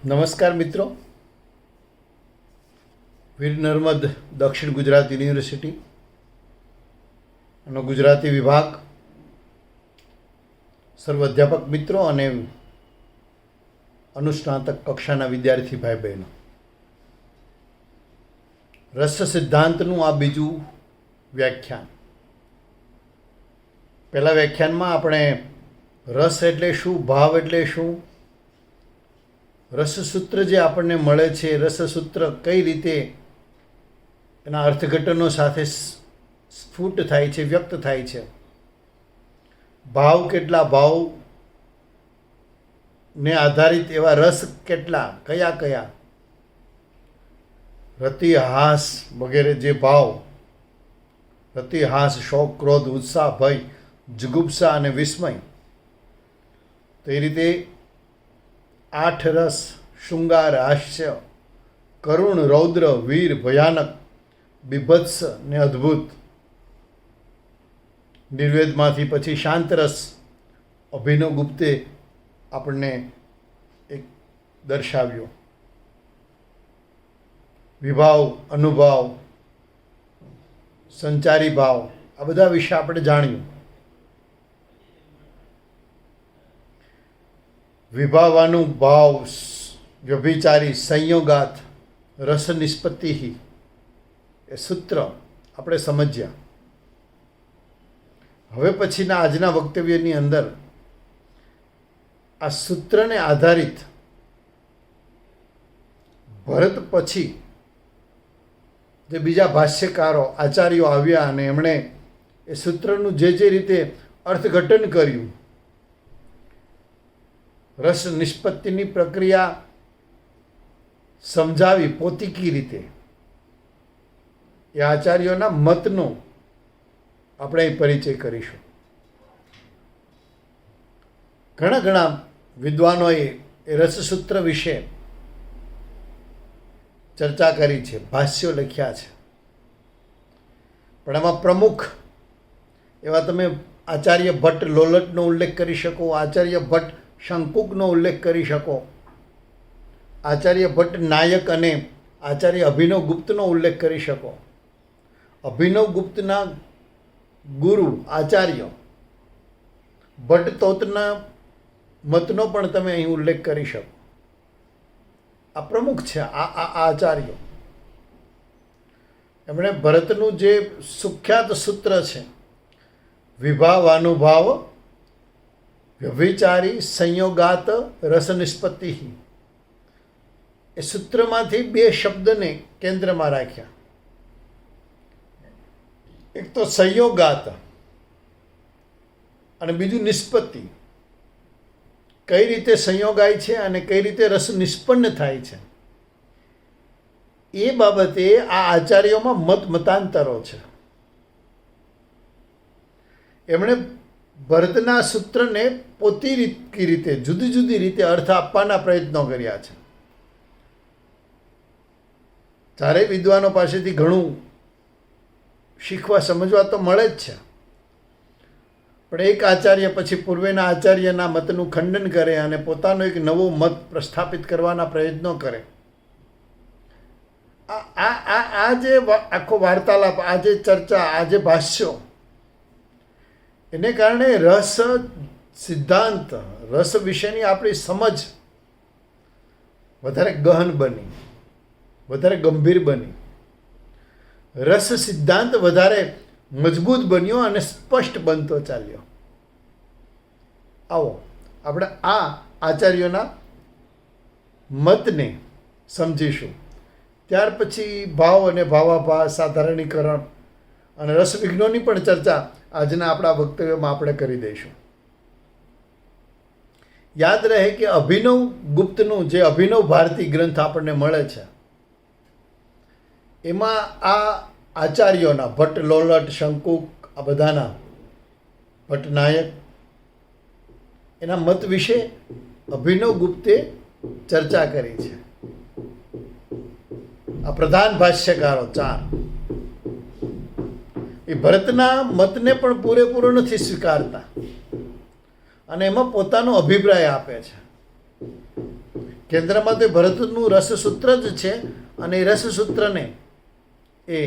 નમસ્કાર મિત્રો, વીર નર્મદ દક્ષિણ ગુજરાત યુનિવર્સિટી અને ગુજરાતી વિભાગ, સર્વ અધ્યાપક મિત્રો અને અનુસ્નાતક કક્ષાના વિદ્યાર્થી ભાઈ બહેનો, રસ સિદ્ધાંતનું આ બીજું વ્યાખ્યાન. પહેલા વ્યાખ્યાનમાં આપણે રસ એટલે શું, ભાવ એટલે શું, રસસૂત્ર જે આપણને મળે છે, રસસૂત્ર કઈ રીતે એના અર્થઘટનો સાથે સ્ફુટ થાય છે, વ્યક્ત થાય છે, ભાવ કેટલા, ભાવને આધારિત એવા રસ કેટલા, કયા કયા, રતિ હાસ વગેરે જે ભાવ, રતિ હાસ, શોક, ક્રોધ, ઉત્સાહ, ભય, જુગુપ્સા અને વિસ્મય, તો એ રીતે 8 રસ: શૃંગાર, હાસ્ય, કરુણ, રૌદ્ર, વીર, ભયાનક, બીભત્સ ને અદ્ભુત. નિર્વેદમાંથી પછી શાંત રસ અભિનવ ગુપ્તે આપણને એક દર્શાવ્યો. વિભાવ, અનુભાવ, સંચારી ભાવ, આ બધા વિશે આપણે જાણ્યું. વિભાવાનુભાવ, વ્યભિચારી, સંયોગાત, રસ નિષ્પત્તિ, એ સૂત્ર આપણે સમજ્યા. હવે પછીના આજના વક્તવ્યની અંદર આ સૂત્રને આધારિત ભરત પછી જે બીજા ભાષ્યકારો, આચાર્યો આવ્યા અને એમણે એ સૂત્રનું જે રીતે અર્થઘટન કર્યું, રસ નિષ્પત્તિની પ્રક્રિયા સમજાવી પોતીકી રીતે, એ આચાર્યોના મતનો આપણે અહીં પરિચય કરીશું. ઘણા વિદ્વાનોએ એ રસસૂત્ર વિશે ચર્ચા કરી છે, ભાષ્યો લખ્યા છે, પણ એમાં પ્રમુખ એવા તમે આચાર્ય ભટ્ટ લોલટનો ઉલ્લેખ કરી શકો, આચાર્ય ભટ્ટ શંકુકનો ઉલ્લેખ કરી શકો, આચાર્ય ભટ્ટ નાયક અને આચાર્ય અભિનવ ગુપ્તનો ઉલ્લેખ કરી શકો, અભિનવ ગુપ્તના ગુરુ આચાર્ય ભટ્ટ તોતના મતનો પણ તમે અહીં ઉલ્લેખ કરી શકો. આ પ્રમુખ છે આ આચાર્યો. એમણે ભરતનું જે સુખ્યાત સૂત્ર છે, વિભાવાનુભાવ, વ્યભિચારી, સંયોગાત, રસ નિષ્પત્તિ, એ સૂત્રમાંથી 2 શબ્દને કેન્દ્રમાં રાખ્યા. એક તો સંયોગાત અને બીજું નિષ્પત્તિ. કઈ રીતે સંયોગાય છે અને કઈ રીતે રસ નિષ્પન્ન થાય છે, એ બાબતે આ આચાર્યોમાં મતાંતરો છે. એમણે ભરતના સૂત્રને પોતીકી રીતે, જુદી જુદી રીતે અર્થ આપવાના પ્રયત્નો કર્યા છે. ચારેય વિદ્વાનો પાસેથી ઘણું શીખવા, સમજવા તો મળે જ છે, પણ એક આચાર્ય પછી પૂર્વેના આચાર્યના મતનું ખંડન કરે અને પોતાનો એક નવો મત પ્રસ્થાપિત કરવાના પ્રયત્નો કરે. આ જે આખો વાર્તાલાપ, આ જે ચર્ચા, આ જે ભાષ્યો, એને કારણે રસ સિદ્ધાંત, રસ વિશેની આપણી સમજ વધારે ગહન બની, વધારે ગંભીર બની. રસ સિદ્ધાંત વધારે મજબૂત બન્યો અને સ્પષ્ટ બનતો ચાલ્યો. આવો આપણે આ આચાર્યોના મતને સમજીશું. ત્યાર પછી ભાવ અને ભાવાભાસ, સાધારણીકરણ અને રસવિઘ્નોની પણ ચર્ચા આજના આપણા વક્તવ્યમાં આપણે કરી દઈશું. યાદ રહે કે અભિનવ ગુપ્તનું જે અભિનવ ભારતી ગ્રંથ આપણને મળે છે, એમાં આ આચાર્યોના ભટ્ટ, લોલટ, શંકુક, આ બધાના, ભટ્ટ નાયક, એના મત વિશે અભિનવ ગુપ્તે ચર્ચા કરી છે. આ પ્રધાન ભાષ્યકારો 4 એ ભરતના મતને પણ પૂરેપૂરો નથી સ્વીકારતા અને એમાં પોતાનો અભિપ્રાય આપે છે. કેન્દ્રમાં તે ભરતનું રસસૂત્ર જ છે, અને એ રસસૂત્રને એ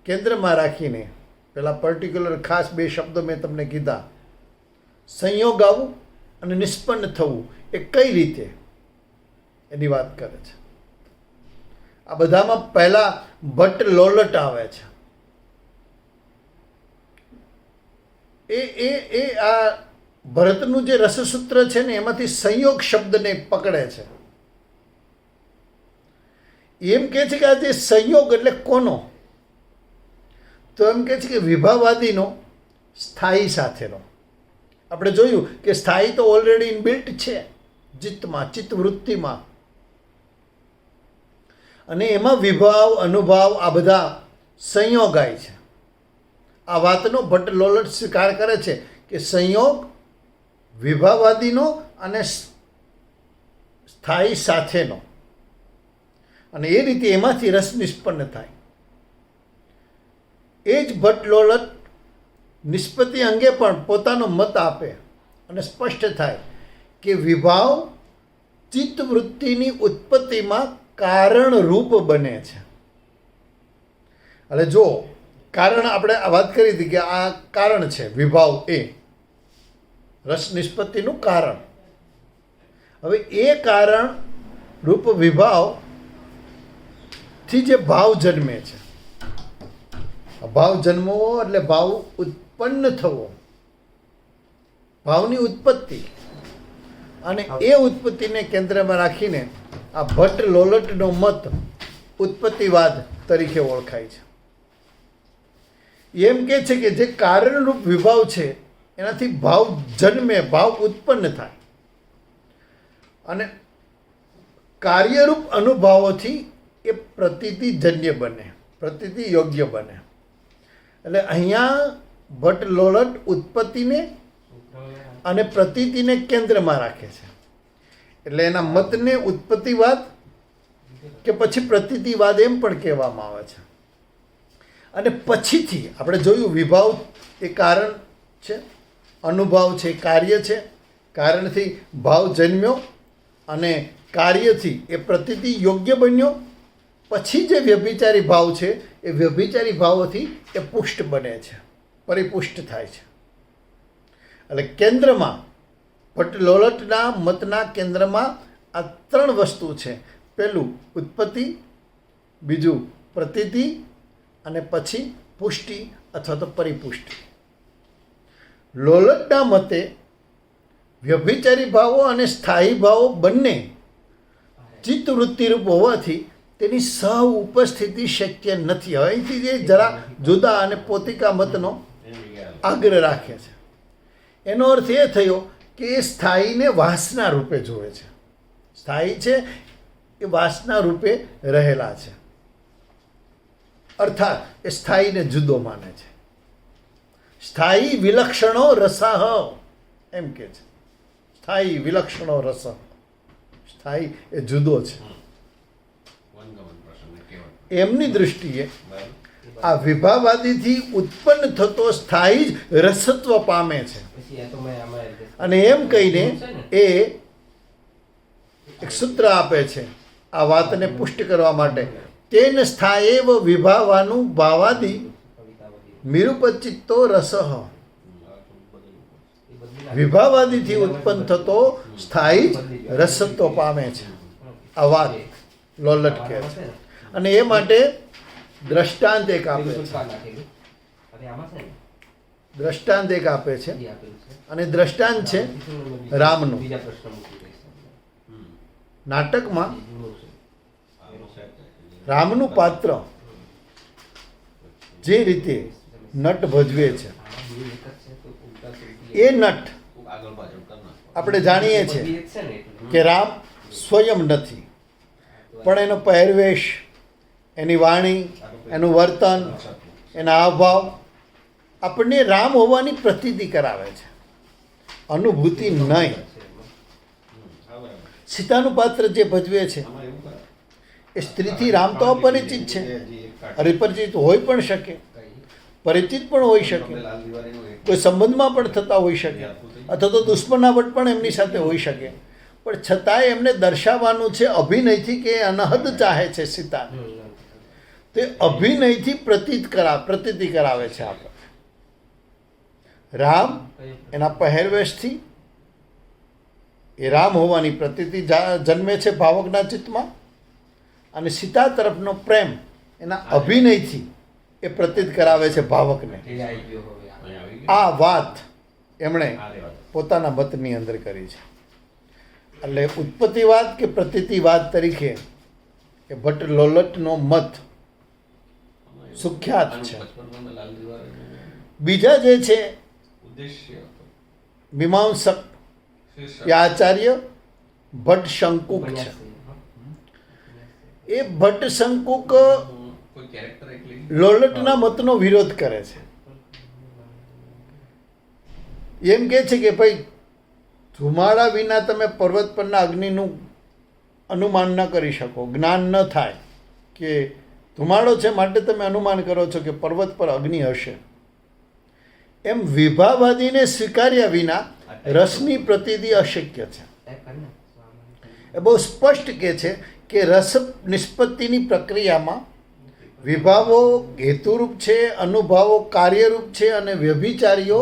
કેન્દ્રમાં રાખીને પેલા પર્ટિક્યુલર ખાસ 2 શબ્દો મેં તમને કીધા, સંયોગ આવવું અને નિષ્પન્ન થવું, એ કઈ રીતે એની વાત કરે છે. આ બધામાં પહેલા ભટ્ટ લોલટ આવે છે. એ આ ભરતનું જે રસસૂત્ર છે ને એમાંથી સંયોગ શબ્દને પકડે છે. એમ કહે છે કે આ જે સંયોગ એટલે કોનો? તો એમ કહે છે કે વિભાવાદીનો સ્થાયી સાથેનો. આપણે જોયું કે સ્થાયી તો ઓલરેડી ઇનબિલ્ટ છે ચિત્તમાં, ચિત્તવૃત્તિમાં, અને એમાં વિભાવ, અનુભાવ આ બધા સંયોગાય છે. આ વાતનો ભટ્ટ લોલટ સ્વીકાર કરે છે કે સંયોગ વિભાવાદીનો અને સ્થાયી સાથેનો, અને એ રીતે એમાંથી રસ નિષ્પન્ન થાય. એ જ ભટ્ટ લોલટ નિષ્પત્તિ અંગે પણ પોતાનો મત આપે અને સ્પષ્ટ થાય કે વિભાવ ચિત્તવૃત્તિની ઉત્પત્તિમાં કારણરૂપ બને છે. એટલે જો કારણ આપણે આ વાત કરી હતી કે આ કારણ છે વિભાવ, એ રસ નિષ્પત્તિનું કારણ. હવે એ કારણ રૂપ વિભાવથી જે ભાવ જન્મે છે, ભાવ જન્મવો એટલે ભાવ ઉત્પન્ન થવો, ભાવની ઉત્પત્તિ, અને એ ઉત્પત્તિને કેન્દ્રમાં રાખીને આ ભટ્ટ લોલટનો મત ઉત્પત્તિવાદ તરીકે ઓળખાય છે. એમ કે છે કે જે કારણરૂપ વિભાવ છે એનાથી ભાવ જન્મે, ભાવ ઉત્પન્ન થાય, અને કાર્યરૂપ અનુભાવોથી એ પ્રતીતિજન્ય બને, પ્રતીતિ યોગ્ય બને. એટલે અહીંયા ભટ્ટ લોલટ ઉત્પત્તિને અને પ્રતીતિને કેન્દ્રમાં રાખે છે. એટલે એના મતને ઉત્પત્તિવાદ કે પછી પ્રતીતિવાદ એમ પણ કહેવામાં આવે છે. અને પછીથી આપણે જોયું વિભાવ એ કારણ છે, અનુભાવ છે એ કાર્ય છે, કારણથી ભાવ જન્મ્યો અને કાર્યથી એ પ્રતીતિ યોગ્ય બન્યો. પછી જે વ્યભિચારી ભાવ છે એ વ્યભિચારી ભાવોથી એ પુષ્ટ બને છે, પરિપુષ્ટ થાય છે. એટલે કેન્દ્રમાં ભટ્ટ લોલટના મતના કેન્દ્રમાં આ 3 વસ્તુ છે. પહેલું ઉત્પત્તિ, બીજું પ્રતીતિ, અને પછી પુષ્ટિ અથવા તો પરિપુષ્ટિ. લોલટના મતે વ્યભિચારી ભાવો અને સ્થાયી ભાવો બંને ચિત્તવૃત્તિરૂપ હોવાથી તેની સહ ઉપસ્થિતિ શક્ય નથી. હવે અહીંથી જે જરા જુદા અને પોતિકા મતનો આગ્રહ રાખે છે. એનો અર્થ એ થયો કે એ સ્થાયીને વાસના રૂપે જુએ છે. સ્થાયી છે એ વાસના રૂપે રહેલા છે, અર્થાત એ સ્થાયીને જુદો માને છે. સ્થાયી વિલક્ષણો રસઃ એમ કે છે. સ્થાયી વિલક્ષણો રસ, સ્થાયી એ જુદો છે. એમની દૃષ્ટિએ આ વિભાવાદીથી ઉત્પન્ન થતો સ્થાયી જ રસત્વ પામે છે. અને એમ કહીને એ એક સૂત્ર આપે છે આ વાતને પુષ્ટ કરવા માટે. તેન સ્થાયેવ વિભાવાનું ભાવાદી નિરુપચિત્તો રસઃ. વિભાવાદીથી ઉત્પન્ન થતો સ્થાયી જ રસત્વ પામે છે. આ વાત લોલટ કહે છે. અને એ માટે દ્રષ્ટાંત એક આપે છે. દ્રષ્ટાંત એક આપે છે, અને દ્રષ્ટાંત છે રામનું. નાટકમાં રામનું પાત્ર જે રીતે નટ ભજવે છે, એ નટ આપણે જાણીએ છીએ કે રામ સ્વયં નથી, પણ એનો પહેરવેશ, એની વાણી, એનું વર્તન, એના હાવભાવ આપણને રામ હોવાની પ્રતીતિ કરાવે છે, અનુભૂતિ નહીં. સીતાનું પાત્ર જે ભજવે છે એ સ્ત્રીથી રામ તો અપરિચિત છે, અપરિચિત હોઈ પણ શકે, પરિચિત પણ હોઈ શકે, કોઈ સંબંધમાં પણ થતા હોઈ શકે, અથવા તો દુશ્મનાવટ પણ એમની સાથે હોઈ શકે, પણ છતાંય એમને દર્શાવવાનું છે અભિનયથી કે અનહદ ચાહે છે સીતા, તે અભિનયથી પ્રતીતિ કરાવે છે આપણે. રામ એના પહેરવેશથી, એ રામ હોવાની પ્રતીતિ જન્મે છે ભાવકના ચિત્તમાં, અને સીતા તરફનો પ્રેમ એના અભિનયથી એ પ્રતીત કરાવે છે ભાવકને. આ વાત એમણે પોતાના મતની અંદર કરી છે. એટલે ઉત્પત્તિવાદ કે પ્રતીતિવાદ તરીકે એ ભટ્ટ લોલટનો મત સુખ્યાત છે. બીજા જે છે મીમાંસક એ આચાર્ય ભટ્ટ શંકુક છે. એ ભટ્ટ શંકુક લોલટના મતનો વિરોધ કરે છે. એમ કે છે કે ભાઈ ધુમાડા વિના તમે પર્વત પરના અગ્નિનું અનુમાન ન કરી શકો, જ્ઞાન ન થાય કે ધુમાડો છે માટે તમે અનુમાન કરો છો કે પર્વત પર અગ્નિ હશે. એમ વિભાવાદીને સ્વીકાર્યા વિના રસની પ્રતીતિ અશક્ય છે. એ બહુ સ્પષ્ટ કહે છે કે રસ નિષ્પત્તિની પ્રક્રિયામાં વિભાવો હેતુરૂપ છે, અનુભાવો કાર્યરૂપ છે, અને વ્યભિચારીઓ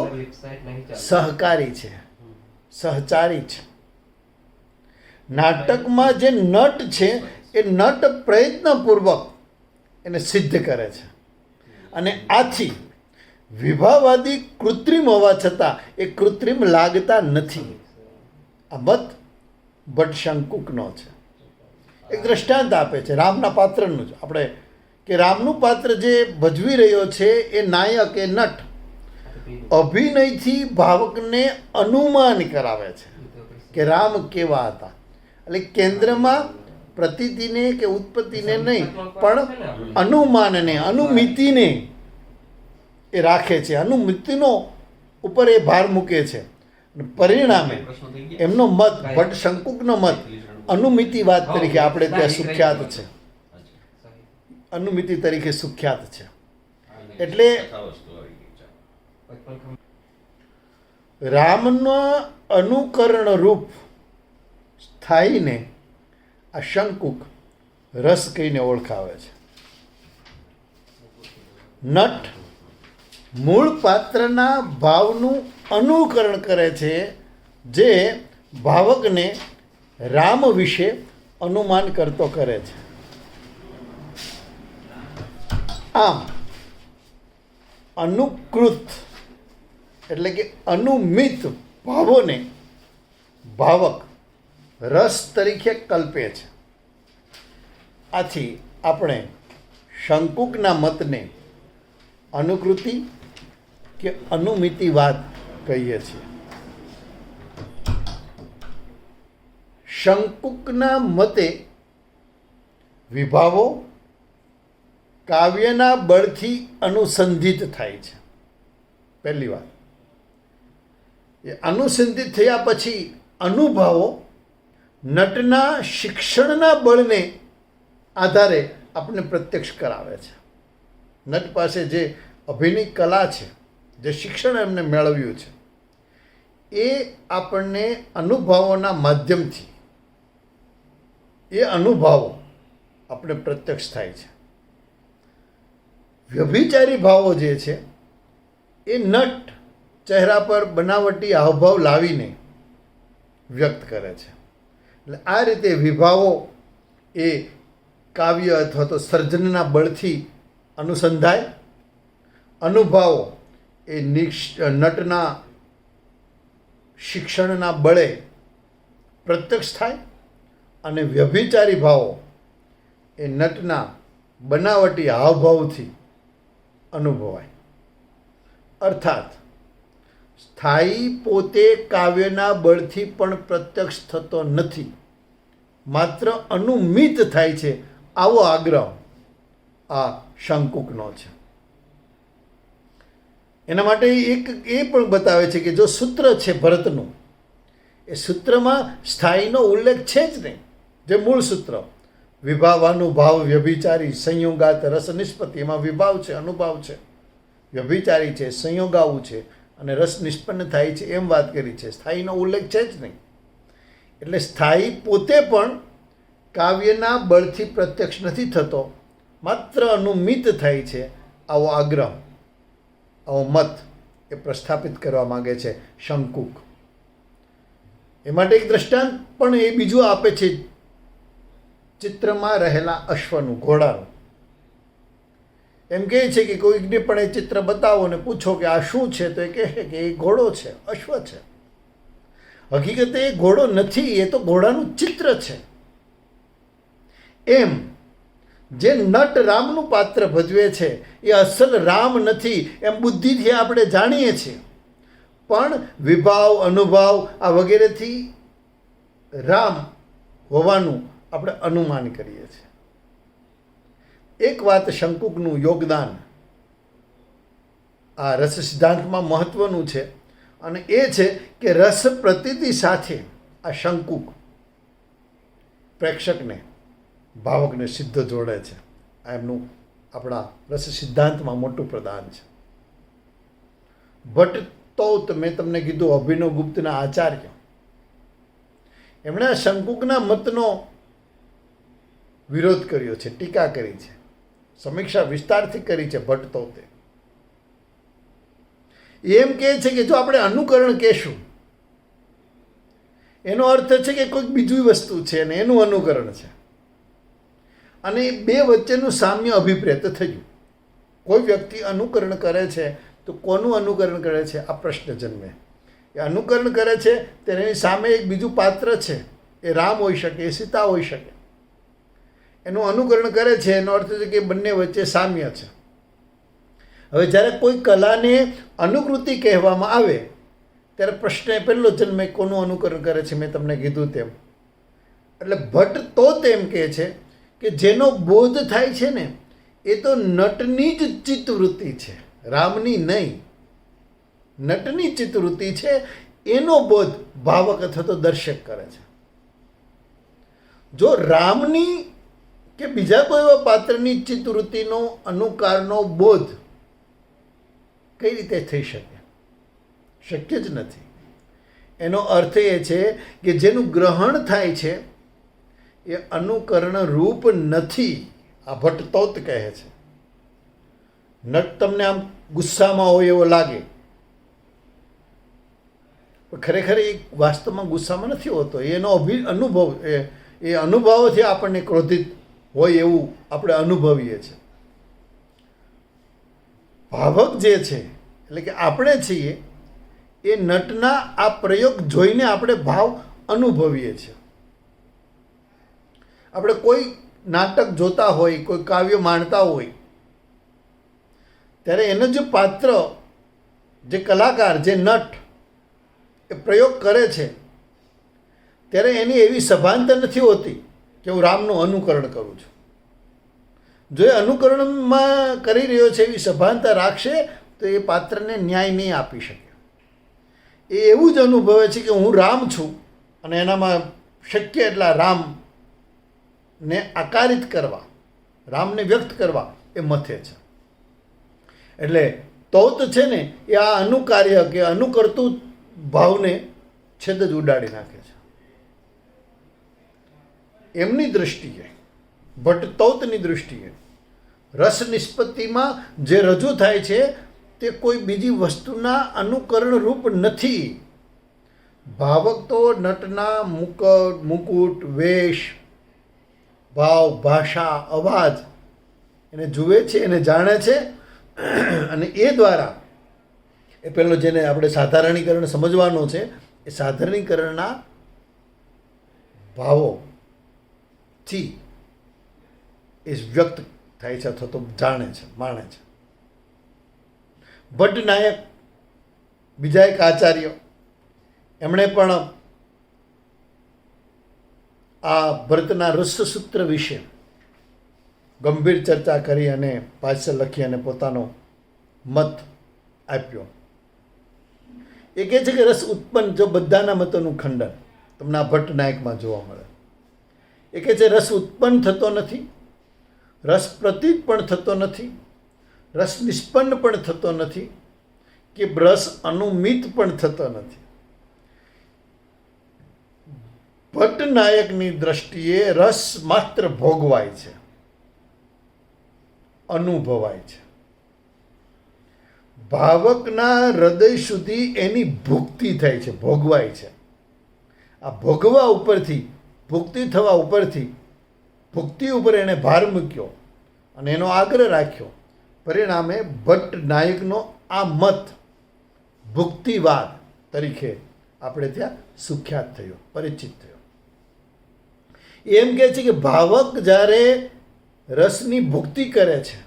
સહકારી છે, સહચારી છે. નાટકમાં જે નટ છે એ નટ પ્રયત્નપૂર્વક એને સિદ્ધ કરે છે, અને આથી વિભાવાદી કૃત્રિમ હોવા છતાં એ કૃત્રિમ લાગતા નથી. આ મત ભટ્ટ શંકુકનો છે. એક દ્રષ્ટાંત આપે છે રામના પાત્રનું જ. આપણે કે રામનું પાત્ર જે ભજવી રહ્યો છે એ નાયક, એ નટ અભિનયથી ભાવકને અનુમાન કરાવે છે કે રામ કેવા હતા. એટલે કેન્દ્રમાં પ્રતીતિને કે ઉત્પત્તિને નહીં પણ અનુમાનને, અનુમિતિને એ રાખે છે, અનુમિતિનો ઉપર એ ભાર મૂકે છે. પરિણામે એમનો મત, ભટ્ટ શંકુકનો મત અનુમિતિવાદ તરીકે આપણે ત્યાં સુખ્યાત છે, અનુમિતિ તરીકે સુખ્યાત છે. એટલે રામના અનુકરણ રૂપ સ્થાયીને આ શંકુક રસ કહીને ઓળખાવે છે. નટ મૂળ પાત્રના ભાવનું અનુકરણ કરે છે, જે ભાવકને રામ વિશે અનુમાન કરતો કરે છે. આમ અનુકૃત એટલે કે અનુમિત ભાવોને ભાવક રસ તરીકે કલ્પે છે. આથી આપણે શંકુકના મતને અનુકૃતિ કે અનુમિતિવાદ કહીએ છીએ. શંકુકના મતે વિભાવો કાવ્યના બળથી અનુસંધિત થાય છે. પહેલી વાત એ અનુસંધિત થયા પછી અનુભાવો નટના શિક્ષણના બળને આધારે આપણને પ્રત્યક્ષ કરાવે છે. નટ પાસે જે અભિનય કલા છે, જે શિક્ષણ એમને મેળવ્યું છે, એ આપણને અનુભાવોના માધ્યમથી એ અનુભાવો આપણે પ્રત્યક્ષ થાય છે. વ્યભિચારી ભાવો જે છે એ નટ ચહેરા પર બનાવટી હાવભાવ લાવીને વ્યક્ત કરે છે. એટલે આ રીતે વિભાવો એ કાવ્ય અથવા તો સર્જનના બળથી અનુસંધાય, અનુભાવો એ નટના શિક્ષણના બળે પ્રત્યક્ષ થાય, અને વ્યભિચારી ભાવો એ નટના બનાવટી હાવભાવથી અનુભવાય. અર્થાત સ્થાયી પોતે કાવ્યના બળથી પણ પ્રત્યક્ષ થતો નથી, માત્ર અનુમિત થાય છે. આવો આગ્રહ આ શંકુકનો છે. એના માટે એક એ પણ બતાવે છે કે જો સૂત્ર છે ભરતનું, એ સૂત્રમાં સ્થાયીનો ઉલ્લેખ છે જ નહીં. જે મૂળ સૂત્ર વિભાવાનુભાવ વ્યભિચારી સંયોગાત રસ નિષ્પત્તિ, એમાં વિભાવ છે, અનુભાવ છે, વ્યભિચારી છે, સંયોગાવું છે અને રસ નિષ્પન્ન થાય છે એમ વાત કરી છે. સ્થાયીનો ઉલ્લેખ છે જ નહીં. એટલે સ્થાયી પોતે પણ કાવ્યના બળથી પ્રત્યક્ષ નથી થતો, માત્ર અનુમિત થાય છે. આવો આગ્રહ, આવો મત એ પ્રસ્થાપિત કરવા માગે છે શંકુક. એ માટે એક દ્રષ્ટાંત પણ એ બીજું આપે છે, ચિત્રમાં રહેલા અશ્વનું, ઘોડાનું. એમ કહે છે કે કોઈકને પણ એ ચિત્ર બતાવો ને પૂછો કે આ શું છે, તો એ કહે કે એ ઘોડો છે, અશ્વ છે. હકીકતે એ ઘોડો નથી, એ તો ઘોડાનું ચિત્ર છે. એમ જે નટ રામનું પાત્ર ભજવે છે એ અસલ રામ નથી, એમ બુદ્ધિથી આપણે જાણીએ છીએ, પણ વિભાવ, અનુભાવ આ વગેરેથી રામ હોવાનું આપણે અનુમાન કરીએ છીએ. એક વાત શંકુકનું યોગદાન આ રસ સિદ્ધાંતમાં મહત્વનું છે, અને એ છે કે રસ પ્રતીતિ સાથે આ શંકુક પ્રેક્ષકને, ભાવકને સીધો જોડે છે. આ એમનું આપણા રસ સિદ્ધાંતમાં મોટું પ્રદાન છે. ભટ્ટ તૌત, મેં તમને કીધું, અભિનવ ગુપ્તના આચાર્ય, એમણે આ શંકુકના મતનો વિરોધ કર્યો છે, ટીકા કરી છે, સમીક્ષા વિસ્તારથી કરી છે. ભટ્ટ તૌતે એમ કહે છે કે જો આપણે અનુકરણ કહેશું, એનો અર્થ છે કે કોઈક બીજી વસ્તુ છે અને એનું અનુકરણ છે, અને બે વચ્ચેનું સામ્ય અભિપ્રેત થયું. કોઈ વ્યક્તિ અનુકરણ કરે છે તો કોનું અનુકરણ કરે છે, આ પ્રશ્ન જન્મે. એ અનુકરણ કરે છે તેની સામે એક બીજું પાત્ર છે, એ રામ હોઈ શકે, એ સીતા હોઈ શકે. એનું અનુકરણ કરે છે એનો અર્થ છે કે બંને વચ્ચે સામ્ય છે. હવે જ્યારે કોઈ કલાને અનુકૃતિ કહેવામાં આવે ત્યારે પ્રશ્ન એ પહેલો જન્મે, કોનું અનુકરણ કરે છે, મેં તમને કીધું તેમ. એટલે ભટ્ટ તો તેમ કહે છે કે જેનો બોધ થાય છે ને એ તો નટની જ ચિત્તવૃત્તિ છે, રામની નહીં. નટની ચિત્તવૃત્તિ છે, એનો બોધ ભાવક અથવા તો દર્શક કરે છે. જો રામની કે બીજા કોઈ એવા પાત્રની ચિત્તવૃત્તિનો, અનુકારનો બોધ કઈ રીતે થઈ શકે? શક્ય જ નથી. એનો અર્થ એ છે કે જેનું ગ્રહણ થાય છે એ અનુકરણ રૂપ નથી. આ ભટ્ટ તૌત કહે છે. નટ તમને આમ ગુસ્સામાં હોય એવો લાગે, પણ ખરેખર એ વાસ્તવમાં ગુસ્સામાં નથી હોતો. એનો અનુભવ, એ અનુભવોથી આપણને ક્રોધિત હોય એવું આપણે અનુભવીએ છીએ. ભાવક જે છે, એટલે કે આપણે છીએ, એ નટના આ પ્રયોગ જોઈને આપણે ભાવ અનુભવીએ છીએ. આપણે કોઈ નાટક જોતા હોય, કોઈ કાવ્ય માણતા હોય, ત્યારે એનો જે પાત્ર, જે કલાકાર, જે નટ એ પ્રયોગ કરે છે, ત્યારે એની એવી સભાનતા નથી હોતી કે હું રામનું અનુકરણ કરું છું. જો એ અનુકરણમાં કરી રહ્યો છે એવી સભાનતા રાખશે તો એ પાત્રને ન્યાય નહીં આપી શકે. એ એવું જ અનુભવે છે કે હું રામ છું, અને એનામાં શક્ય એટલા રામને આકારિત કરવા, રામને વ્યક્ત કરવા એ મથે છે. એટલે તૌત છે ને એ આ અનુકાર્ય કે અનુકર્તું ભાવને છેદ જ ઉડાડી નાખે છે. એમની દૃષ્ટિએ, ભટ્ટ તૌતની દૃષ્ટિએ, રસ નિષ્પત્તિમાં જે રજૂ થાય છે તે કોઈ બીજી વસ્તુના અનુકરણ રૂપ નથી. ભાવક તો નટના મુકુટ, વેશ, ભાવ, ભાષા, અવાજ એને જુએ છે, એને જાણે છે, અને એ દ્વારા એ પેલો જેને આપણે સાધારણીકરણ સમજવાનો છે, એ સાધારણીકરણના ભાવોથી એ વ્યક્ત થાય છે અથવા તો જાણે છે, માણે છે. ભટ્ટ નાયક, બીજા એક આચાર્ય, એમણે પણ આ ભરતના રસસૂત્ર વિશે ગંભીર ચર્ચા કરી અને ભાષ્ય લખી અને પોતાનો મત આપ્યો. એ કહે છે કે રસ ઉત્પન્ન, જો બધાના મતોનું ખંડન તમને આ ભટ્ટ નાયકમાં જોવા મળે. એ કહે છે રસ ઉત્પન્ન થતો નથી, રસ પ્રતીત પણ થતો નથી, રસ નિષ્પન્ન પણ થતો નથી, કે રસ અનુમિત પણ થતો નથી. ભટ્ટનાયકની દ્રષ્ટિએ રસ માત્ર ભોગવાય છે, અનુભવાય છે. ભાવકના હૃદય સુધી એની ભુક્તિ થાય છે, ભોગવાય છે. આ ભોગવા ઉપરથી, ભુક્તિ થવા ઉપરથી, ભુક્તિ ઉપર એણે ભાર મૂક્યો અને એનો આગ્રહ રાખ્યો. પરિણામે ભટ્ટનાયકનો આ મત ભુક્તિવાદ તરીકે આપણે ત્યાં સુખ્યાત થયો, પરિચિત થયો. એમ કહે છે કે ભાવક જ્યારે રસની ભુક્તિ કરે છે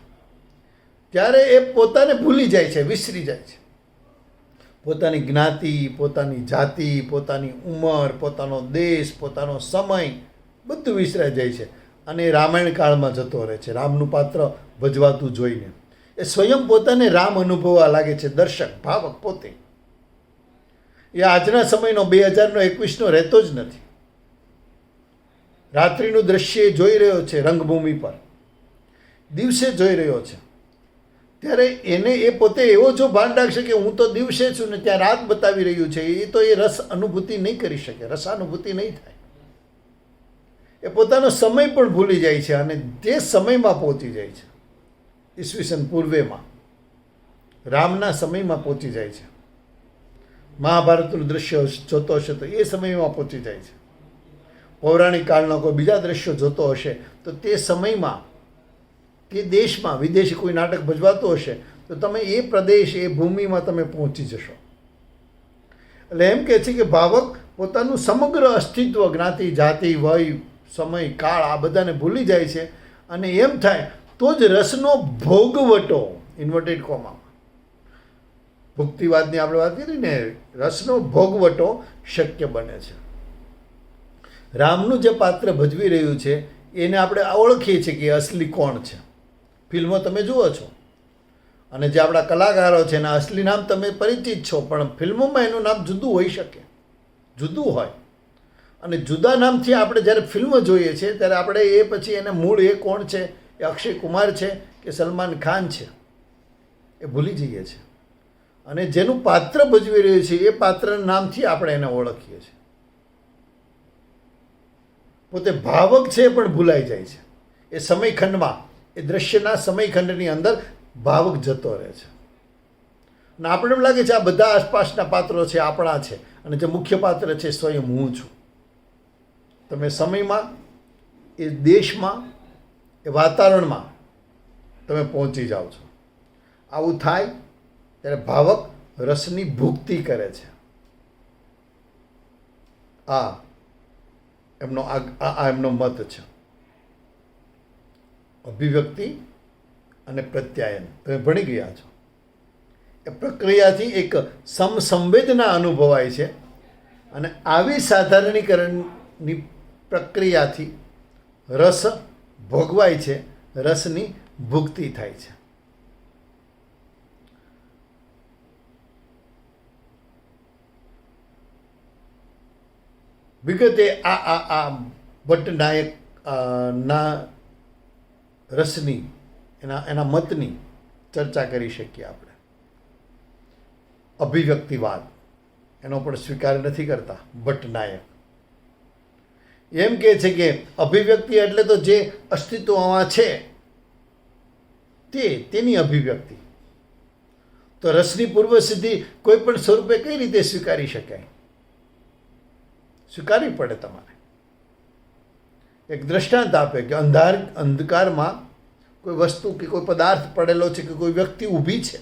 ત્યારે એ પોતાને ભૂલી જાય છે, વિસરી જાય છે. પોતાની જ્ઞાતિ, પોતાની જાતિ, પોતાની ઉંમર, પોતાનો દેશ, પોતાનો સમય બધું વિસરાઈ જાય છે અને એ રામાયણ કાળમાં જતો રહે છે, રામનું પાત્ર ભજવાતું જોઈને. એ સ્વયં પોતાને રામ અનુભવવા લાગે છે, દર્શક, ભાવક પોતે. એ આજના સમયનો 2021નો રહેતો જ નથી. રાત્રિનું દ્રશ્ય જોઈ રહ્યો છે રંગભૂમિ પર, દિવસે જોઈ રહ્યો છે, ત્યારે એને એ પોતે એવો જો ભાન રાખશે કે હું તો દિવસે છું ને ત્યાં રાત બતાવી રહ્યું છે, એ તો એ રસ અનુભૂતિ નહીં કરી શકે, રસાનુભૂતિ નહીં થાય. એ પોતાનો સમય પણ ભૂલી જાય છે અને તે સમયમાં પહોંચી જાય છે. ઈસવીસન પૂર્વેમાં રામના સમયમાં પહોંચી જાય છે. મહાભારતનું દ્રશ્ય જોતો હશે તો એ સમયમાં પહોંચી જાય છે. પૌરાણિક કાળના કોઈ બીજા દ્રશ્યો જોતો હશે તો તે સમયમાં, તે દેશમાં, વિદેશી કોઈ નાટક ભજવાતું હશે તો તમે એ પ્રદેશ, એ ભૂમિમાં તમે પહોંચી જશો. એટલે એમ કહે છે કે ભાવક પોતાનું સમગ્ર અસ્તિત્વ, જ્ઞાતિ, જાતિ, વય, સમય, કાળ આ બધાને ભૂલી જાય છે અને એમ થાય તો જ રસનો ભોગવટો, ઇન્વર્ટેડ કોમા, ભુક્તિવાદની આપણે વાત કરી ને, રસનો ભોગવટો શક્ય બને છે. રામનું જે પાત્ર ભજવી રહ્યું છે એને આપણે ઓળખીએ છીએ કે અસલી કોણ છે. ફિલ્મો તમે જુઓ છો અને જે આપણા કલાકારો છે એના અસલી નામ તમે પરિચિત છો, પણ ફિલ્મોમાં એનું નામ જુદું હોઈ શકે, જુદું હોય. અને જુદા નામથી આપણે જ્યારે ફિલ્મ જોઈએ છીએ ત્યારે આપણે એ પછી એને મૂળ એ કોણ છે, એ અક્ષય કુમાર છે કે સલમાન ખાન છે, એ ભૂલી જઈએ છીએ. અને જેનું પાત્ર ભજવી રહ્યું છે એ પાત્રના નામથી આપણે એને ઓળખીએ છીએ. પોતે ભાવક છે પણ ભૂલાઈ જાય છે. એ સમયખંડમાં, એ દ્રશ્યના સમયખંડની અંદર ભાવક જતો રહે છે અને આપણે એમ લાગે છે આ બધા આસપાસના પાત્રો છે, આપણા છે, અને જે મુખ્ય પાત્ર છે સ્વયં હું છું. તમે સમયમાં, એ દેશમાં, એ વાતાવરણમાં તમે પહોંચી જાઓ છો. આવું થાય ત્યારે ભાવક રસની ભુક્તિ કરે છે. આ એમનો મત છે. અભિવ્યક્તિ અને પ્રત્યાયન તમે ભણી ગયા છો. એ પ્રક્રિયાથી એક સમસંવેદના અનુભવાય છે અને આવી સાધારણીકરણની પ્રક્રિયાથી રસ ભોગવાય છે, રસની ભુક્તિ થાય છે. વિગતે આ ભટ્ટનાયક ના રસની, એના મતની ચર્ચા કરી શકીએ આપણે. અભિવ્યક્તિવાદ એનો પણ સ્વીકાર નથી કરતા ભટ્ટનાયક. એમ કહે છે કે અભિવ્યક્તિ એટલે તો જે અસ્તિત્વમાં છે તેની અભિવ્યક્તિ. તો રસની પૂર્વસિદ્ધિ કોઈ પણ સ્વરૂપે કઈ રીતે સ્વીકારી શકાય? સ્વીકારવી પડે તમારે. એક દ્રષ્ટાંત આપે કે અંધકારમાં કોઈ વસ્તુ કે કોઈ પદાર્થ પડેલો છે કે કોઈ વ્યક્તિ ઊભી છે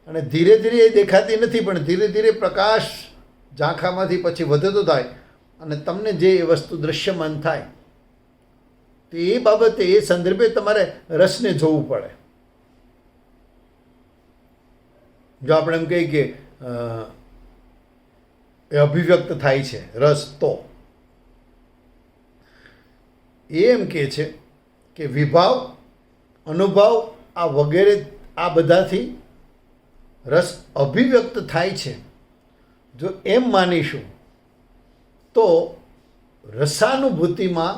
અને ધીરે ધીરે એ દેખાતી નથી, પણ ધીરે ધીરે પ્રકાશ ઝાંખામાંથી પછી વધતો થાય અને તમને જે એ વસ્તુ દૃશ્યમાન થાય, તો એ બાબતે, એ સંદર્ભે તમારે રસને જોવું પડે. જો આપણે એમ કહીએ કે એ અભિવ્યક્ત થાય છે રસ, તો એ એમ કહે છે કે વિભાવ, અનુભાવ આ વગેરે, આ બધાથી રસ અભિવ્યક્ત થાય છે. જો એમ માનીશું તો રસાનુભૂતિમાં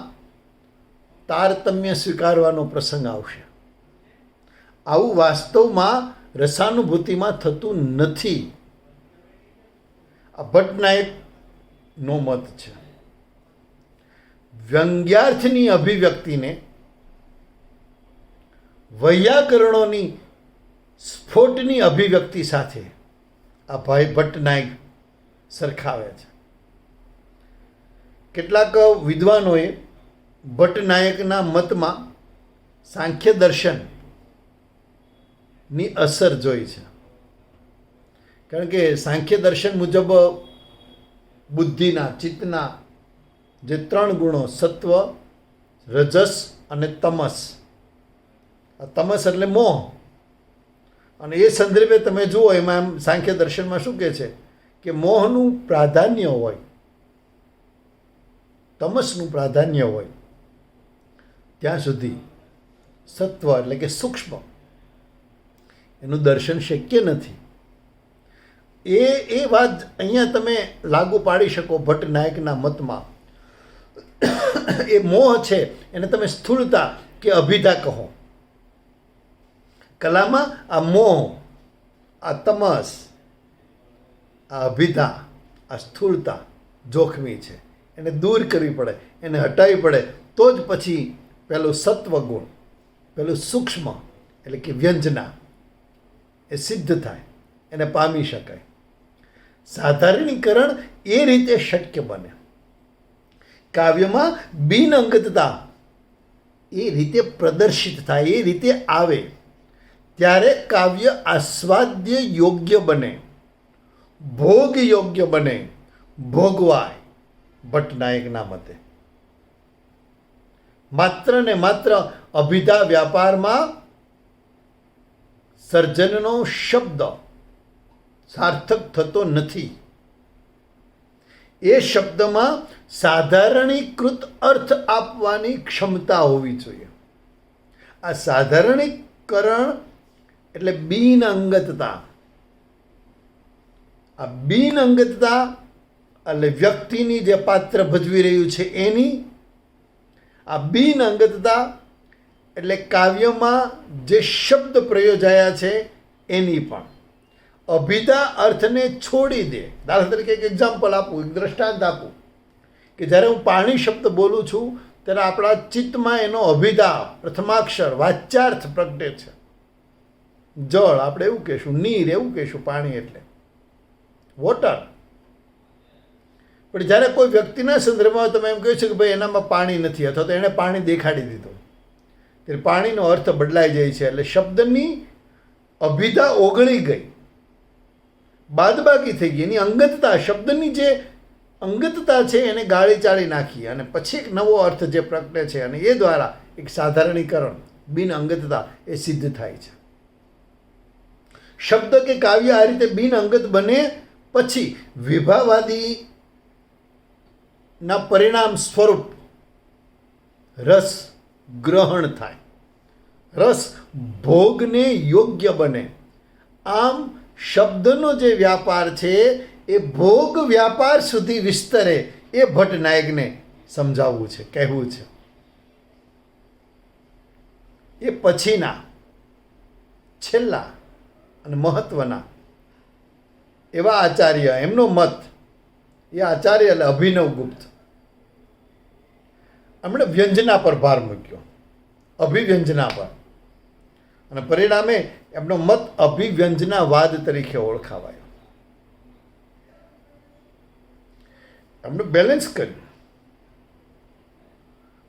તારતમ્ય સ્વીકારવાનો પ્રસંગ આવશે. આવું વાસ્તવમાં રસાનુભૂતિમાં થતું નથી. આ ભટ્ટનાયકનો મત છે. વ્યંગ્યાર્થની અભિવ્યક્તિને વૈયાકરણોની સ્ફોટની અભિવ્યક્તિ સાથે આ ભાઈ ભટ્ટનાયક સરખાવે છે. કેટલાક વિદ્વાનોએ ભટ્ટનાયકના મતમાં સાંખ્ય દર્શનની અસર જોઈ છે. કારણ કે સાંખ્ય દર્શન મુજબ બુદ્ધિના, ચિત્તના જે 3 ગુણો સત્વ, રજસ અને તમસ, આ તમસ એટલે મોહ, અને એ સંદર્ભે તમે જુઓ એમાં એમ સાંખ્ય દર્શનમાં શું કહે છે કે મોહનું પ્રાધાન્ય હોય, તમસનું પ્રાધાન્ય હોય ત્યાં સુધી સત્વ એટલે કે સૂક્ષ્મ એનું દર્શન શક્ય નથી. એ વાત અહીંયા તમે લાગુ પાડી શકો ભટ્ટનાયકના મતમાં. એ મોહ છે એને તમે સ્થૂળતા કે અભિધા કહો. કલામાં આ મોહ, આ તમસ, આ અભિધા, આ સ્થૂળતા જોખમી છે, એને દૂર કરવી પડે, એને હટાવવી પડે, તો જ પછી પેલું સત્વગુણ, પેલું સૂક્ષ્મ એટલે કે વ્યંજના એ સિદ્ધ થાય, એને પામી શકાય. સાધારણીકરણ એ રીતે શક્ય બને. કાવ્યમાં બિનઅંગતતા એ રીતે પ્રદર્શિત થાય, એ રીતે આવે ત્યારે કાવ્ય આસ્વાદ્ય યોગ્ય બને, ભોગ યોગ્ય બને, ભોગવાય. ભટ્ટનાયકના મતે માત્ર ને માત્ર અભિધા વ્યાપારમાં સર્જનનો શબ્દ સાર્થક થતો નથી. એ શબ્દમાં સાધારણીકૃત અર્થ આપવાની ક્ષમતા હોવી જોઈએ. આ સાધારણીકરણ એટલે બિનઅંગતતા. આ બિનઅંગતતા એટલે વ્યક્તિની જે પાત્ર ભજવી રહ્યું છે એની, આ બિનઅંગતતા એટલે કાવ્યમાં જે શબ્દ પ્રયોજાયા છે એની પણ અભિધા અર્થને છોડી દે. દાખલા તરીકે એક એક્ઝામ્પલ આપું, એક દ્રષ્ટાંત આપું કે જ્યારે હું પાણી શબ્દ બોલું છું ત્યારે આપણા ચિત્તમાં એનો અભિધા, પ્રથમાક્ષર, વાચ્યાર્થ પ્રગટે છે. જળ આપણે એવું કહેશું, નીર એવું કહેશું, પાણી એટલે વોટર. પણ જ્યારે કોઈ વ્યક્તિના સંદર્ભમાં તમે એમ કહો છો કે ભાઈ એનામાં પાણી નથી, અથવા તો એણે પાણી દેખાડી દીધું, ત્યારે પાણીનો અર્થ બદલાઈ જાય છે. એટલે શબ્દની અભિધા ઓગળી ગઈ, બાદબાકી થઈ ગઈ, એની અંગતતા, શબ્દની જે અંગતતા છે એને ગાળી ચાળી નાખી, અને પછી એક નવો અર્થ જે પ્રગટે છે, અને એ દ્વારા એક સાધારણીકરણ, બિન અંગતતા એ સિદ્ધ થાય છે. શબ્દ કે કાવ્ય આ રીતે બિન અંગત બને પછી વિભાવાદી ના પરિણામ સ્વરૂપ રસ ગ્રહણ થાય, રસ ભોગને યોગ્ય બને. આમ શબ્દનો જે વ્યાપાર છે એ ભોગ વ્યાપાર સુધી વિસ્તરે, એ ભટ્ટનાયકને સમજાવવું છે, કહેવું છે. એ પછીના છેલ્લા અને મહત્વના એવા આચાર્ય, એમનો મત, એ આચાર્ય એટલે અભિનવગુપ્ત, એમણે વ્યંજના પર ભાર મૂક્યો, અભિવ્યંજના પર, અને પરિણામે એમનો મત અભિવ્યંજનાવાદ તરીકે ઓળખાવાયો. એમણે બેલેન્સ કર્યું.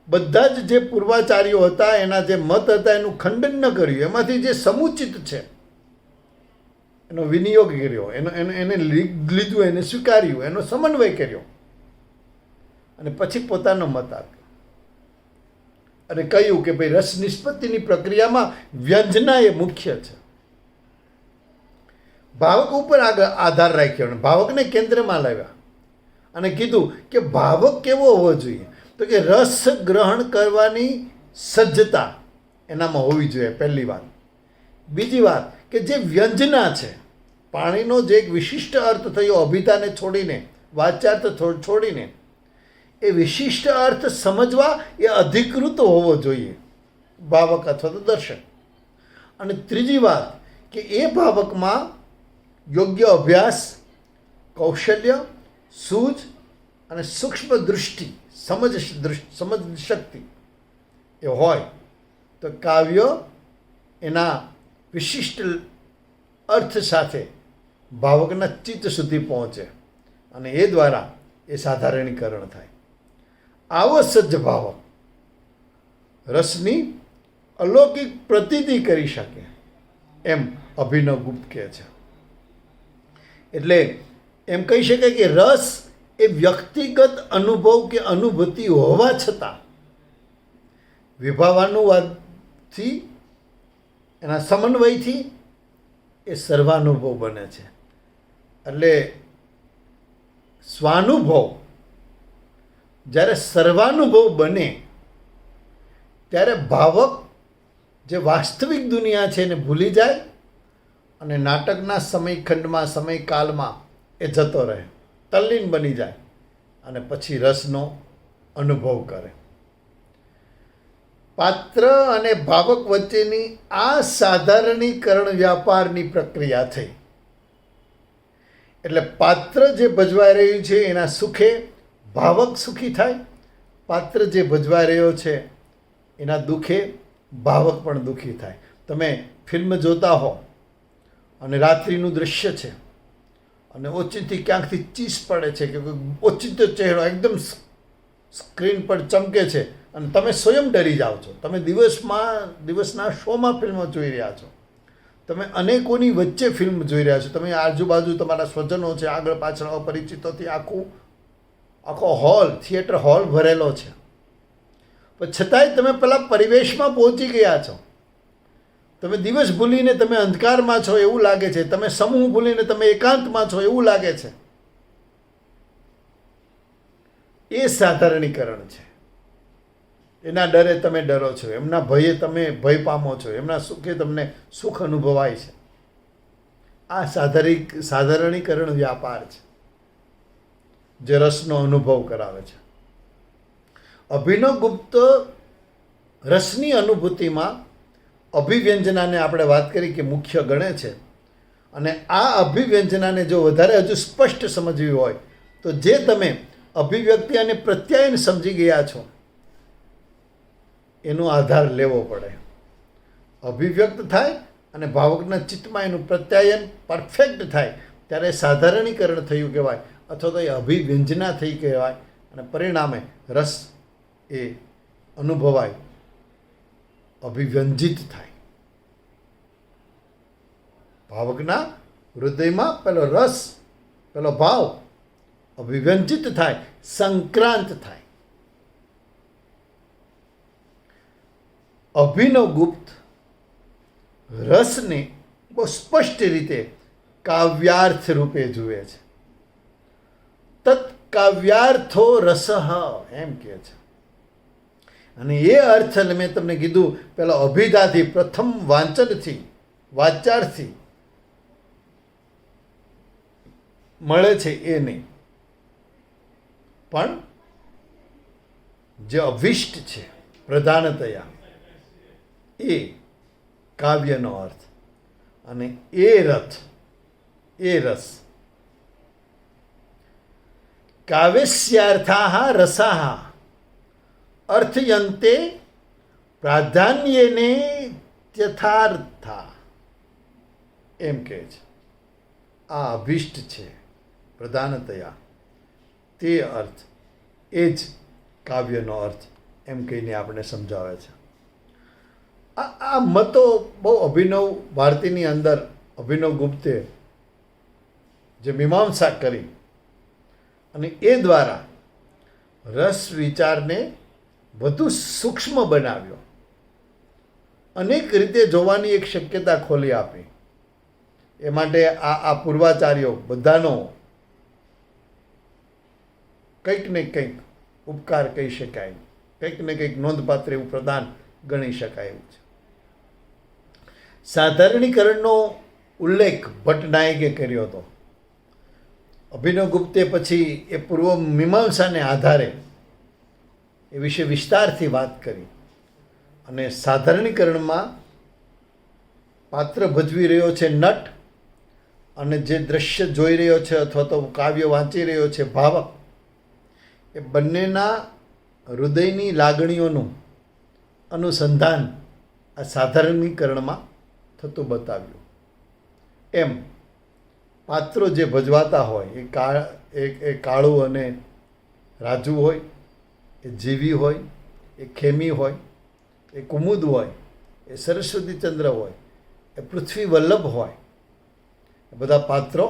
બધા જ જે પૂર્વાચાર્યો હતા એના જે મત હતા એનું ખંડન ન કર્યું, એમાંથી જે સમુચિત છે એનો વિનિયોગ કર્યો, એને લીધું, એને સ્વીકાર્યું, એનો સમન્વય કર્યો, અને પછી પોતાનો મત આપ્યો અને કહ્યું કે ભાઈ રસ નિષ્પત્તિની પ્રક્રિયામાં વ્યંજના એ મુખ્ય છે. ભાવક ઉપર આગળ આધાર રાખ્યો અને ભાવકને કેન્દ્રમાં લાવ્યા અને કીધું કે ભાવક કેવો હોવો જોઈએ, તો કે રસ ગ્રહણ કરવાની સજ્જતા એનામાં હોવી જોઈએ, પહેલી વાત. બીજી વાત કે જે વ્યંજના છે, પાણીનો જે એક વિશિષ્ટ અર્થ થયો અભિધાને છોડીને, વાચ્યાર્થ છોડીને, એ વિશિષ્ટ અર્થ સમજવા એ અધિકૃત હોવો જોઈએ ભાવક અથવા તો દર્શક. અને ત્રીજી વાત કે એ ભાવકમાં યોગ્ય અભ્યાસ, કૌશલ્ય, સૂઝ અને સૂક્ષ્મ દૃષ્ટિ સમજ શક્તિ એ હોય તો કાવ્ય એના વિશિષ્ટ અર્થ સાથે ભાવકના ચિત્ત સુધી પહોંચે અને એ દ્વારા એ સાધારણીકરણ થાય. આવો સજ્જ ભાવક રસની અલૌકિક પ્રતીતિ કરી શકે એમ અભિનવગુપ્ત કહે છે. એટલે એમ કહી શકાય કે રસ એ વ્યક્તિગત અનુભવ કે અનુભૂતિ હોવા છતાં વિભાવાનુવાદથી એના સમન્વયથી એ સર્વાનુભવ બને છે. એટલે સ્વાનુભવ જ્યારે સર્વાનુભવ બને ત્યારે ભાવક જે વાસ્તવિક દુનિયા છે એને ભૂલી જાય અને નાટકના સમયખંડમાં સમયકાલમાં એ જતો રહે, તલ્લીન બની જાય અને પછી રસનો અનુભવ કરે. પાત્ર અને ભાવક વચ્ચેની આ સાધારણીકરણ વ્યાપારની પ્રક્રિયા થઈ. એટલે પાત્ર જે ભજવાઈ રહ્યું છે એના સુખે ભાવક સુખી થાય, પાત્ર જે ભજવાઈ રહ્યો છે એના દુઃખે ભાવક પણ દુઃખી થાય. તમે ફિલ્મ જોતા હો અને રાત્રિનું દૃશ્ય છે અને ઓચિંતી ક્યાંકથી ચીસ પડે છે કે ઓચિંતો ચહેરો એકદમ સ્ક્રીન પર ચમકે છે અને તમે સ્વયં ડરી જાઓ છો. તમે દિવસના શોમાં ફિલ્મો જોઈ રહ્યા છો, તમે અનેકોની વચ્ચે ફિલ્મ જોઈ રહ્યા છો, તમે આજુબાજુ તમારા સ્વજનો છે, આગળ પાછળ અપરિચિતોથી આખો હોલ, થિયેટર હોલ ભરેલો છે, પણ છતાંય તમે પેલા પરિવેશમાં પહોંચી ગયા છો. તમે દિવસ ભૂલીને તમે અંધકારમાં છો એવું લાગે છે, તમે સમૂહ ભૂલીને તમે એકાંતમાં છો એવું લાગે છે. એ સાધારણીકરણ છે. એના ડરે તમે ડરો છો, એમના ભયે તમે ભય પામો છો, એમના સુખે તમને સુખ અનુભવાય છે. આ સાધારણીકરણ વ્યાપાર છે જે રસનો અનુભવ કરાવે છે. અભિનવગુપ્ત રસની અનુભૂતિમાં અભિવ્યંજનાને આપણે વાત કરી કે મુખ્ય ગણે છે. અને આ અભિવ્યંજનાને જો વધારે હજુ સ્પષ્ટ સમજવી હોય તો જે તમે અભિવ્યક્તિ અને પ્રત્યાયન સમજી ગયા છો એનો આધાર લેવો પડે. અભિવ્યક્ત થાય અને ભાવકના ચિત્તમાં એનું પ્રત્યાયન પરફેક્ટ થાય ત્યારે સાધારણીકરણ થયું કહેવાય, અથવા તો એ અભિવ્યંજના થઈ કહેવાય અને પરિણામે રસ એ અનુભવાય, અભિવ્યંજિત થાય. ભાવકના હૃદયમાં પેલો રસ, પેલો ભાવ અભિવ્યંજિત થાય, સંક્રાંત થાય. અભિનવગુપ્ત રસને બહુ સ્પષ્ટ રીતે કાવ્યાર્થ રૂપે જુએ છે. તત્ કાવ્યાર્થો રસઃ એમ કહે છે. અને એ અર્થ મેં તમને કીધું પેલા અભિધાથી, પ્રથમ વાંચનથી, વાચારથી મળે છે એ નહીં, પણ જે અભિષ્ટ છે પ્રધાનતયા એ કાવ્યનો અર્થ. અને એ રસ કાવ્યસ્યાર્થાઃ રસાઃ અર્થયન્તે પ્રાધાન્યેને યથાર્થા એમ કહે છે. આ અભિષ્ટ છે પ્રધાનતયા, તે અર્થ એ જ કાવ્યનો અર્થ એમ કહીને આપણે સમજાવે છે. આ મતો બહુ અભિનવ ભારતીની અંદર અભિનવગુપ્તે જે મીમાંસા કરી અને એ દ્વારા રસ વિચારને વધુ સૂક્ષ્મ બનાવ્યો, અનેક રીતે જોવાની એક શક્યતા ખોલી આપી. એ માટે આ પૂર્વાચાર્યો બધાનો કંઈક ને કંઈક ઉપકાર કહી શકાય, કંઈક ને કંઈક નોંધપાત્ર એવું પ્રદાન ગણી શકાય એવું છે. સાધારણીકરણનો ઉલ્લેખ ભટ્ટનાયકે કર્યો હતો. અભિનવગુપ્તે પછી એ પૂર્વ મીમાંસાને આધારે એ વિશે વિસ્તારથી વાત કરી અને સાધારણીકરણમાં પાત્ર ભજવી રહ્યો છે નટ અને જે દ્રશ્ય જોઈ રહ્યો છે અથવા તો કાવ્ય વાંચી રહ્યો છે ભાવક, એ બંનેના હૃદયની લાગણીઓનું અનુસંધાન આ સાધારણીકરણમાં થતું બતાવ્યું. એમ પાત્રો જે ભજવાતા હોય એ કાળુ અને રાજુ હોય, એ જીવી હોય, એ ખેમી હોય, એ કુમુદ હોય, એ સરસ્વતીચંદ્ર હોય, એ પૃથ્વી વલ્લભ હોય, એ બધા પાત્રો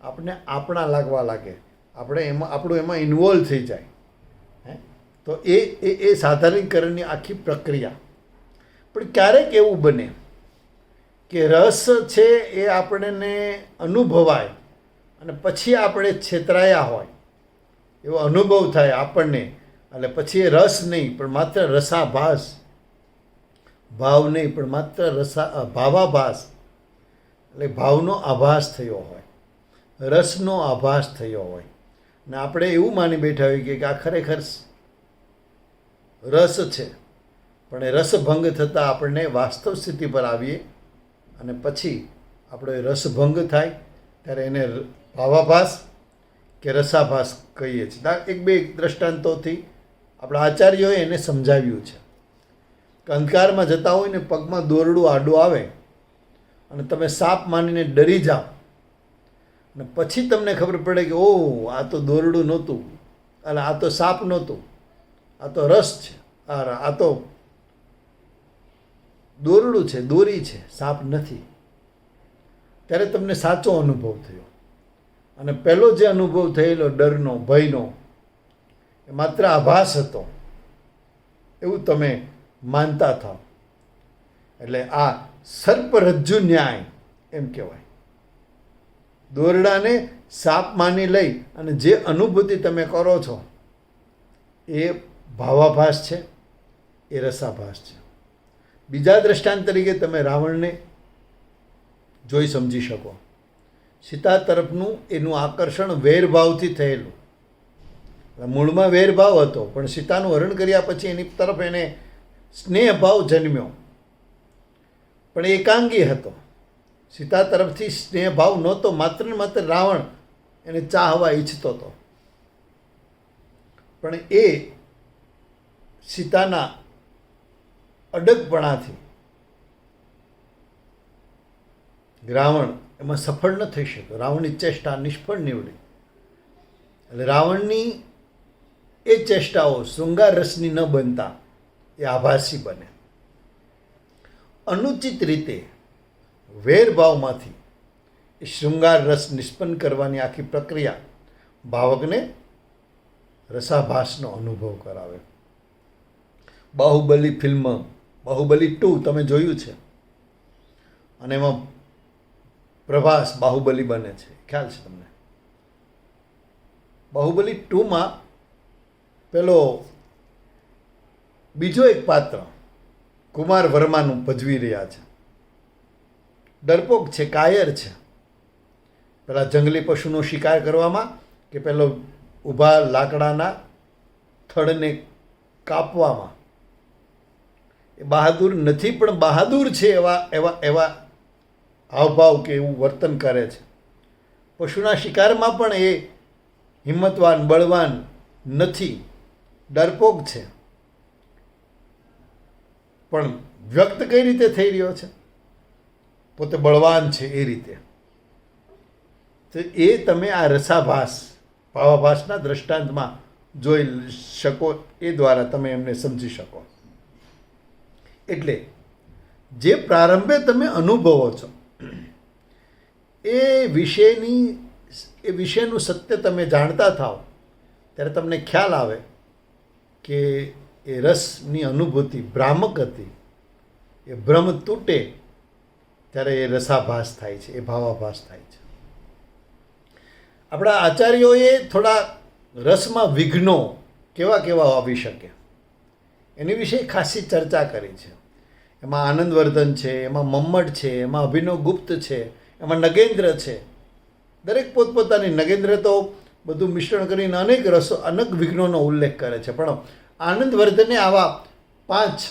આપણે આપણા લાગવા લાગે, આપણું એમાં ઇન્વોલ્વ થઈ જાય. તો એ સાધારણીકરણની આખી પ્રક્રિયા. પણ ક્યારેક એવું બને કે રસ છે એ આપણને અનુભવાય અને પછી આપણે છેતરાયા હોય એવો અનુભવ થાય આપણને, એટલે પછી એ રસ નહીં પણ માત્ર રસાભાસ, ભાવ નહીં પણ માત્ર ભાવાભાસ, એટલે ભાવનો આભાસ થયો હોય, રસનો આભાસ થયો હોય, ને આપણે એવું માની બેઠા હોઈએ કે આ ખરેખર રસ છે. પણ એ રસભંગ થતાં આપણને વાસ્તવ સ્થિતિ પર આવીએ અને પછી આપણો એ રસભંગ થાય ત્યારે એને ભાવાભાસ કે રસાભાસ કહીએ છીએ. એક બે દ્રષ્ટાંતોથી આપણા આચાર્યોએ એને સમજાવ્યું છે કે અંધકારમાં જતા હોય ને પગમાં દોરડું આડું આવે અને તમે સાપ માનીને ડરી જાઓ અને પછી તમને ખબર પડે કે ઓહ આ તો દોરડું નહોતું, અને આ તો સાપ નહોતું, આ તો રસ છે, આ તો દોરડું છે, દોરી છે, સાપ નથી. ત્યારે તમને સાચો અનુભવ થયો. અને પહેલો જે અનુભવ થયેલો ડરનો, ભયનો, એ માત્ર આભાસ હતો એવું તમે માનતા થાવ. એટલે આ સર્પરજ્જુ ન્યાય એમ કહેવાય. દોરડાને સાપ માની લઈ અને જે અનુભૂતિ તમે કરો છો એ ભાવાભાસ છે, એ રસાભાસ છે. બીજા દ્રષ્ટાંત તરીકે તમે રાવણને જોઈ સમજી શકો. સીતા તરફનું એનું આકર્ષણ વેરભાવથી થયેલું. મૂળમાં વેરભાવ હતો, પણ સીતાનું હરણ કર્યા પછી એની તરફ એને સ્નેહભાવ જન્મ્યો, પણ એકાંગી હતો. સીતા તરફથી સ્નેહભાવ નહોતો, માત્ર ને માત્ર રાવણ એને ચાહવા ઈચ્છતો હતો. પણ એ સીતાના અડગપણાથી રાવણ એમાં સફળ ન થઈ શક્યો. રાવણની ચેષ્ટા નિષ્ફળ નીવડી. એટલે રાવણની એ ચેષ્ટાઓ શૃંગાર રસની ન બનતા એ આભાસી બને. અનુચિત રીતે વેરભાવમાંથી એ શૃંગાર રસ નિષ્પન્ન કરવાની આખી પ્રક્રિયા ભાવકને રસાભાસનો અનુભવ કરાવે. બાહુબલી ફિલ્મ, બાહુબલી 2 તમે જોયું છે, અને એમાં પ્રભાસ બાહુબલી બને છે, ખ્યાલ છે તમને? બાહુબલી 2માં પેલો બીજો એક પાત્ર કુમાર વર્માનું ભજવી રહ્યા છે. ડરપોક છે, કાયર છે. પેલા જંગલી પશુનો શિકાર કરવામાં કે પેલો ઊભા લાકડાના થડને કાપવામાં એ બહાદુર નથી, પણ બહાદુર છે એવા હાવભાવ કે એવું વર્તન કરે છે. પશુના શિકારમાં પણ એ હિંમતવાન, બળવાન નથી, ડરપોક છે. પણ વ્યક્ત કઈ રીતે થઈ રહ્યો છે? પોતે બળવાન છે એ રીતે. તો એ તમે આ રસાભાસ, ભાવાભાસના દ્રષ્ટાંતમાં જોઈ શકો. એ દ્વારા તમે એમને સમજી શકો. એટલે જે પ્રારંભે તમે અનુભવો છો એ વિષયનું સત્ય તમે જાણતા થાવ ત્યારે તમને ખ્યાલ આવે કે એ રસની અનુભૂતિ ભ્રામક હતી. એ ભ્રમ તૂટે ત્યારે એ રસાભાસ થાય છે, એ ભાવાભાસ થાય છે. આપણા આચાર્યોએ થોડા રસમાં વિઘ્નો કેવા કેવા આવી શકે એની વિશે ખાસી ચર્ચા કરી છે. એમાં આનંદવર્ધન છે, એમાં મમ્મટ છે, એમાં અભિનવ ગુપ્ત છે, એમાં નગેન્દ્ર છે. દરેક પોતપોતાની, નગેન્દ્ર તો બધું મિશ્રણ કરીને અનેક વિઘ્નોનો ઉલ્લેખ કરે છે, પણ આનંદવર્ધને આવા 5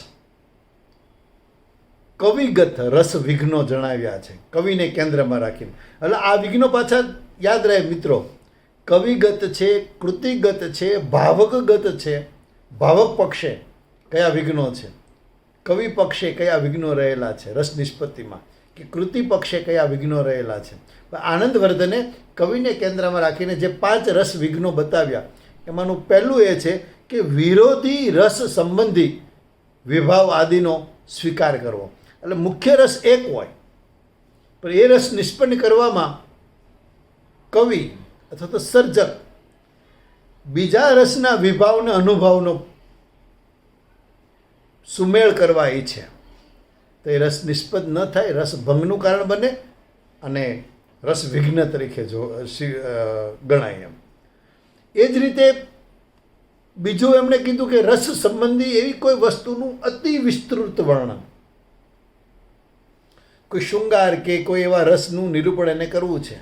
કવિગત રસ વિઘ્નો જણાવ્યા છે, કવિને કેન્દ્રમાં રાખીને. એટલે આ વિઘ્નો પાછા યાદ રહે મિત્રો, કવિગત છે, કૃતિગત છે, ભાવકગત છે ભાવક પક્ષે કયા વિઘ્નો છે, કવિ પક્ષે કયા વિઘ્નો રહેલા છે રસ નિષ્પત્તિમાં, કે કૃતિ પક્ષે કયા વિઘ્નો રહેલા છે. આનંદવર્ધને કવિને કેન્દ્રમાં રાખીને જે 5 રસ વિઘ્નો બતાવ્યા એમાંનું પહેલું એ છે કે વિરોધી રસ સંબંધી વિભાવ આદિનો સ્વીકાર કરવો. એટલે મુખ્ય રસ એક હોય પણ એ રસ નિષ્પન્ન કરવામાં કવિ અથવા તો સર્જક બીજા રસના વિભાવને અનુભાવનો સુમેળ કરવા ઈચ્છે તો એ રસ નિષ્પન્ન ન થાય, રસ ભંગનું કારણ બને અને રસ વિઘ્ન તરીકે ગણાય. એ જ રીતે બીજું એમણે કીધું કે રસ સંબંધી એવી કોઈ વસ્તુનું અતિ વિસ્તૃત વર્ણન, કોઈ શૃંગાર કે કોઈ એવા રસનું નિરૂપણ એને કરવું છે.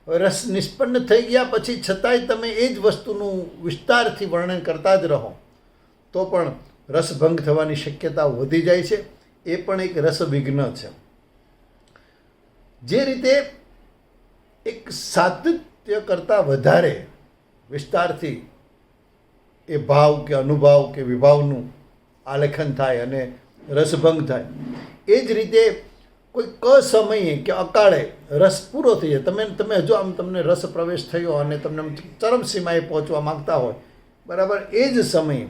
હવે રસ નિષ્પન્ન થઈ ગયા પછી છતાંય તમે એ જ વસ્તુનું વિસ્તારથી વર્ણન કરતા જ રહો તો પણ રસભંગ થવાની શક્યતા વધી જાય છે. એ પણ એક રસ વિઘ્ન છે. જે રીતે એક સાતત્ય કરતાં વધારે વિસ્તારથી એ ભાવ કે અનુભાવ કે વિભાવનું આલેખન થાય અને રસભંગ થાય, એ જ રીતે કોઈ સમયે કે અકાળે રસ પૂરો થઈ જાય, તમે હજુ આમ તમને રસ પ્રવેશ થયો અને તમને ચરમસીમાએ પહોંચવા માગતા હોય, બરાબર એ જ સમયે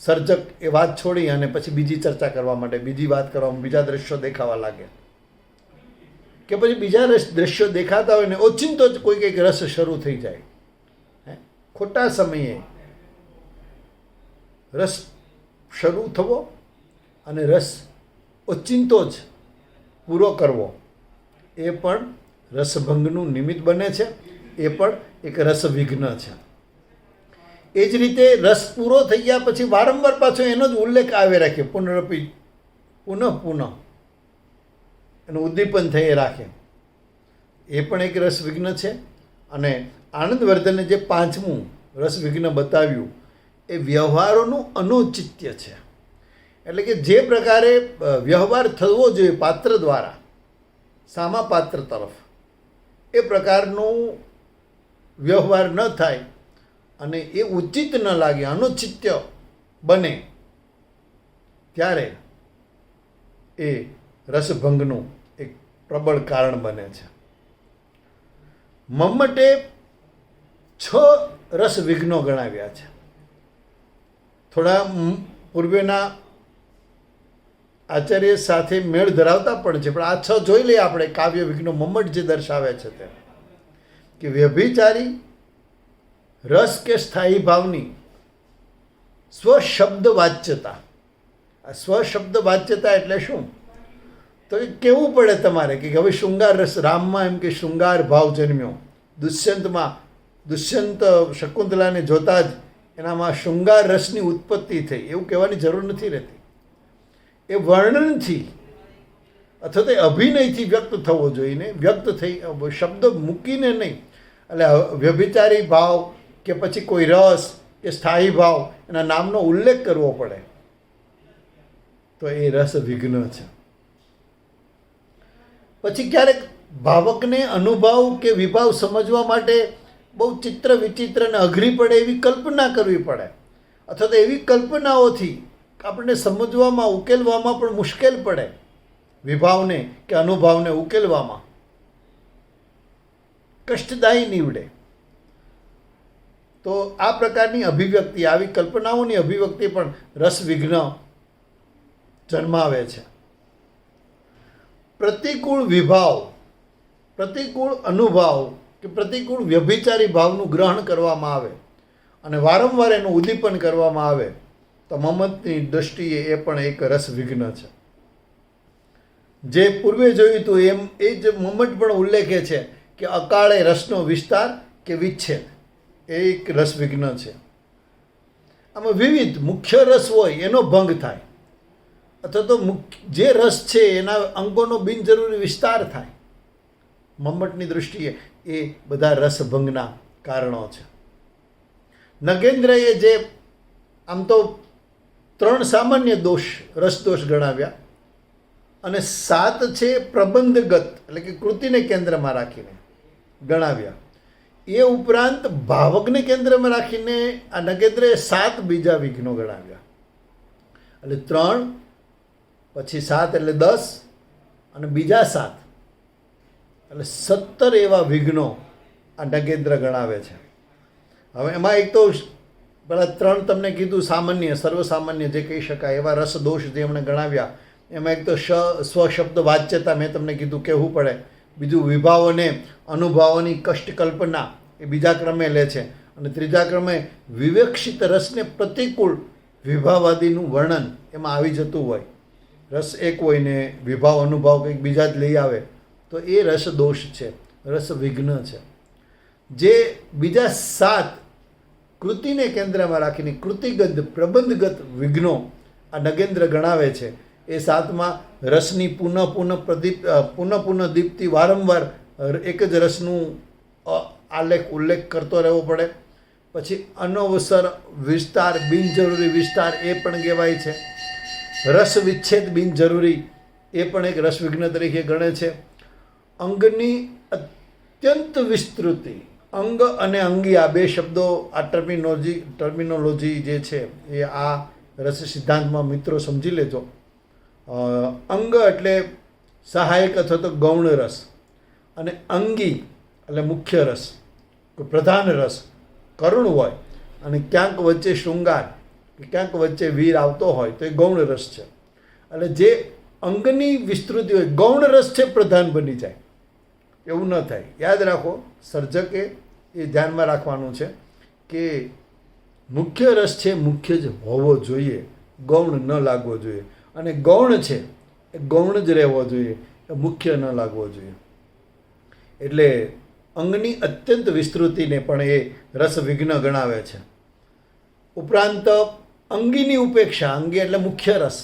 સર્જક એ વાત છોડી અને પછી બીજી ચર્ચા કરવા માટે, બીજી વાત કરવામાં, બીજા દ્રશ્યો દેખાવા લાગે કે પછી બીજા દ્રશ્યો દેખાતા હોય ને ઓચિંતો જ કોઈ કંઈક રસ શરૂ થઈ જાય. ખોટા સમયે રસ શરૂ થવો અને રસ ઓચિંતો જ પૂરો કરવો એ પણ રસભંગનું નિમિત્ત બને છે. એ પણ એક રસવિઘ્ન છે. એ જ રીતે રસ પૂરો થઈ ગયા પછી વારંવાર પાછો એનો જ ઉલ્લેખ આવે રાખે, પુનરપી પુનઃ એનું ઉદ્દીપન થઈ રાખે, એ પણ એક રસવિઘ્ન છે. અને આનંદવર્ધને જે 5મું રસવિઘ્ન બતાવ્યું એ વ્યવહારોનું અનૌચિત્ય છે. એટલે કે જે પ્રકારે વ્યવહાર થવો જોઈએ પાત્ર દ્વારા સામા પાત્ર તરફ, એ પ્રકારનું વ્યવહાર ન થાય અને એ ઉચિત ન લાગે, અનુચિત્ય બને, ત્યારે એ રસભંગનું એક પ્રબળ કારણ બને છે. મમ્મટે 6 રસવિઘ્નો ગણાવ્યા છે. થોડા પૂર્વેના આચાર્ય સાથે મેળ ધરાવતા પણ છે, પણ આ 6 જોઈ લઈએ આપણે. કાવ્ય વિઘ્નો મમ્મટ જે દર્શાવે છે તે કે વ્યભિચારી રસ કે સ્થાયી ભાવની સ્વશબ્દ વાચ્યતા. આ સ્વશબ્દ વાચ્યતા એટલે શું? તો એ કહેવું પડે તમારે કે હવે શૃંગાર રસ, રામમાં એમ કે શૃંગાર ભાવ જન્મ્યો, દુષ્યંત શકુંતલાને જોતા જ એનામાં શૃંગાર રસની ઉત્પત્તિ થઈ, એવું કહેવાની જરૂર નથી રહેતી. એ વર્ણનથી અથવા તો અભિનયથી વ્યક્ત થવો જોઈએ, વ્યક્ત થઈ શબ્દ મૂકીને નહીં. એટલે વ્યભિચારી ભાવ કે પછી કોઈ રસ કે સ્થાયી ભાવ એના નામનો ઉલ્લેખ કરવો પડે તો એ રસ વિઘ્ન છે. પછી ક્યારેક ભાવકને અનુભાવ કે વિભાવ સમજવા માટે બહુ ચિત્ર વિચિત્ર અને અઘરી પડે એવી કલ્પના કરવી પડે, અથવા તો એવી કલ્પનાઓથી આપણને સમજવામાં ઉકેલવામાં પણ મુશ્કેલ પડે, વિભાવને કે અનુભાવને ઉકેલવામાં કષ્ટદાયી નીવડે. તો આ પ્રકારની અભિવ્યક્તિ, આવી કલ્પનાઓની અભિવ્યક્તિ પણ રસવિઘ્ન જન્માવે છે. પ્રતિકૂળ વિભાવ, પ્રતિકૂળ અનુભાવ કે પ્રતિકૂળ વ્યભિચારી ભાવનું ગ્રહણ કરવામાં આવે અને વારંવાર એનું ઉદ્દીપન કરવામાં આવે તો મમ્મટની દૃષ્ટિએ એ પણ એક રસવિઘ્ન છે. જે પૂર્વે જોયું હતું એમ એ જ મમ્મટ પણ ઉલ્લેખે છે કે અકાળે રસનો વિસ્તાર કે વિચ્છેદ એ એક રસવિઘ્ન છે. આમાં વિવિધ મુખ્ય રસ હોય એનો ભંગ થાય અથવા તો જે રસ છે એના અંગોનો બિનજરૂરી વિસ્તાર થાય. મમ્મટની દૃષ્ટિએ એ બધા રસભંગના કારણો છે. નગેન્દ્રએ જે આમ તો 3 સામાન્ય દોષ, રસદોષ ગણાવ્યા અને 7 છે પ્રબંધગત એટલે કે કૃતિને કેન્દ્રમાં રાખીને ગણાવ્યા. એ ઉપરાંત ભાવકને કેન્દ્રમાં રાખીને આ નગેન્દ્રએ 7 બીજા વિઘ્નો ગણાવ્યા. એટલે 3 પછી 7 એટલે 10 અને બીજા 7 એટલે 17 એવા વિઘ્નો આ નગેન્દ્ર ગણાવે છે. હવે એમાં એક તો પેલા 3 તમને કીધું સામાન્ય સર્વસામાન્ય જે કહી શકાય એવા રસ દોષ જે એમણે ગણાવ્યા. એમાં એક તો સ્વશબ્દ વાચ્યતા મેં તમને કીધું કહેવું પડે. બીજું વિભાવોને અનુભાવોની કષ્ટ કલ્પના એ બીજા ક્રમે લે છે. અને ત્રીજા ક્રમે વિવેક્ષિત રસને પ્રતિકૂળ વિભાવાદીનું વર્ણન એમાં આવી જતું હોય. રસ એક હોય ને વિભાવ અનુભાવ કંઈક બીજા જ લઈ આવે તો એ રસ દોષ છે, રસ વિઘ્ન છે. જે બીજા 7 કૃતિને કેન્દ્રમાં રાખીને કૃતિગત પ્રબંધગત વિઘ્નો આ નગેન્દ્ર ગણાવે છે. એ 7માં રસની પુનઃ દીપ્તિ વારંવાર એક જ રસનું ઉલ્લેખ કરતો રહેવો પડે. પછી અનવસર વિસ્તાર બિનજરૂરી વિસ્તાર એ પણ કહેવાય છે. રસ વિચ્છેદ બિનજરૂરી એ પણ એક રસ વિઘ્ન તરીકે ગણે છે. અંગની અત્યંત વિસ્તૃતિ, અંગ અને અંગી આ 2 શબ્દો આ ટર્મિનોલોજી જે છે એ આ રસ સિદ્ધાંતમાં મિત્રો સમજી લેજો. અંગ એટલે સહાયક અથવા તો ગૌણ રસ અને અંગી એટલે મુખ્ય રસ, પ્રધાન રસ કરુણ હોય અને ક્યાંક વચ્ચે શૃંગાર કે ક્યાંક વચ્ચે વીર આવતો હોય તો એ ગૌણ રસ છે. એટલે જે અંગની વિસ્તૃતિ હોય ગૌણ રસ છે પ્રધાન બની જાય એવું ન થાય. યાદ રાખો, સર્જકે એ ધ્યાનમાં રાખવાનું છે કે મુખ્ય રસ છે મુખ્ય જ હોવો જોઈએ, ગૌણ ન લાગવો જોઈએ. અને ગૌણ છે એ ગૌણ જ રહેવો જોઈએ, એ મુખ્ય ન લાગવો જોઈએ. એટલે અંગની અત્યંત વિસ્તૃતિને પણ એ રસ વિઘ્ન ગણાવે છે. ઉપરાંત અંગીની ઉપેક્ષા, અંગી એટલે મુખ્ય રસ,